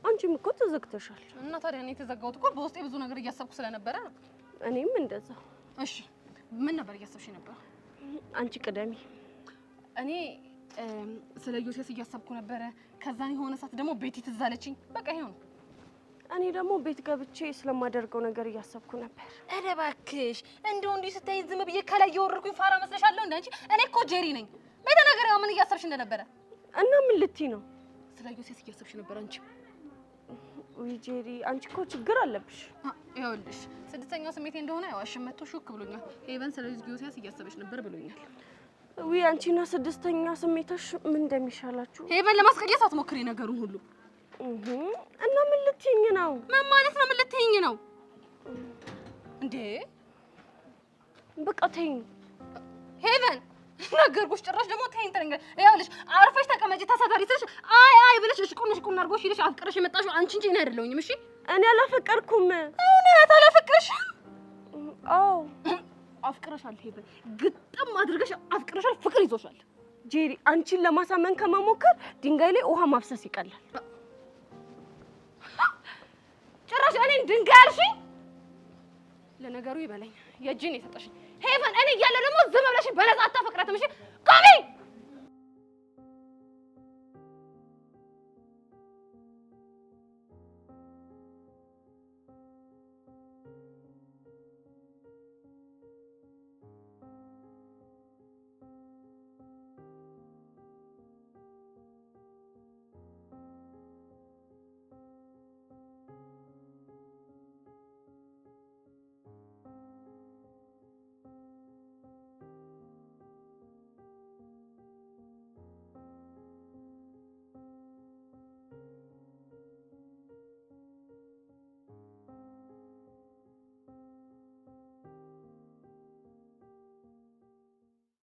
አንቺም እኮ ተዘግተሻል። እና ታዲያ እኔ የተዘጋሁት እኮ በውስጤ ብዙ ነገር እያሰብኩ ስለነበረ ነው። እኔም እንደዛ። እሺ ምን ነበር እያሰብሽ ነበር? አንቺ ቅደሚ። እኔ ስለ ዮሴፍ እያሰብኩ ነበረ። ከዛን የሆነ ሰዓት ደግሞ ቤቲ ትዝ አለችኝ። በቃ ይሄው ነው። እኔ ደግሞ ቤት ገብቼ ስለማደርገው ነገር እያሰብኩ ነበር። ኧረ እባክሽ እንደው እንዲህ ስታይ ዝም ብዬ ከላይ እየወረድኩኝ ፋራ መስለሻለሁ እንዴ አንቺ? እኔ እኮ ጄሪ ነኝ። በተናገር ምን እያሰብሽ እንደነበረ እና ምን ልትይ ነው? ስለ ዮሴፍ እያሰብሽ ነበር አንቺ? ወይ ጄሪ አንቺ እኮ ችግር አለብሽ። ይኸውልሽ 6ኛው ስሜቴ እንደሆነ ያው አሽመቶ ሹክ ብሎኛል። ሄቨን ስለ ዮሴፍ እያሰበች ነበር ብሎኛል። ወይ አንቺና 6ኛ ስሜትሽ ምን እንደሚሻላችሁ ሄቨን ለማስቀየስ አትሞክሪ ነገሩን ሁሉ። እና ምን ልትይኝ ነው? ምን ማለት ነው? ምን ልትይኝ ነው እንዴ? በቃ ተይኝ ሄቨን። ነገርኩሽ። ጭራሽ ደግሞ ተይኝ ተረንገ። ይኸውልሽ አርፈሽ ተቀመጪ። ተሳዳሪ ስልሽ አይ ብለሽ እሽቁን አድርጎሽ ሄደሽ አፍቅረሽ የመጣሽው አንቺ እንጂ እኔ አይደለሁኝም። እሺ እኔ አላፈቀርኩም። እውነት አላፈቅረሽም? አዎ አፍቅረሻል ሄቨን። ግጥም አድርገሽ አፍቅረሻል። ፍቅር ይዞሻል። ጄሪ አንቺን ለማሳመን ከመሞከር ድንጋይ ላይ ውሃ ማፍሰስ ይቀላል። ጭራሽ እኔን ድንጋይ አልሽኝ? ለነገሩ ይበለኝ የእጅን የሰጠሽኝ ሄቨን። እኔ እያለሁ ደግሞ ዝም ብለሽ በነፃ አታፈቅራትም። እሺ ቆሚ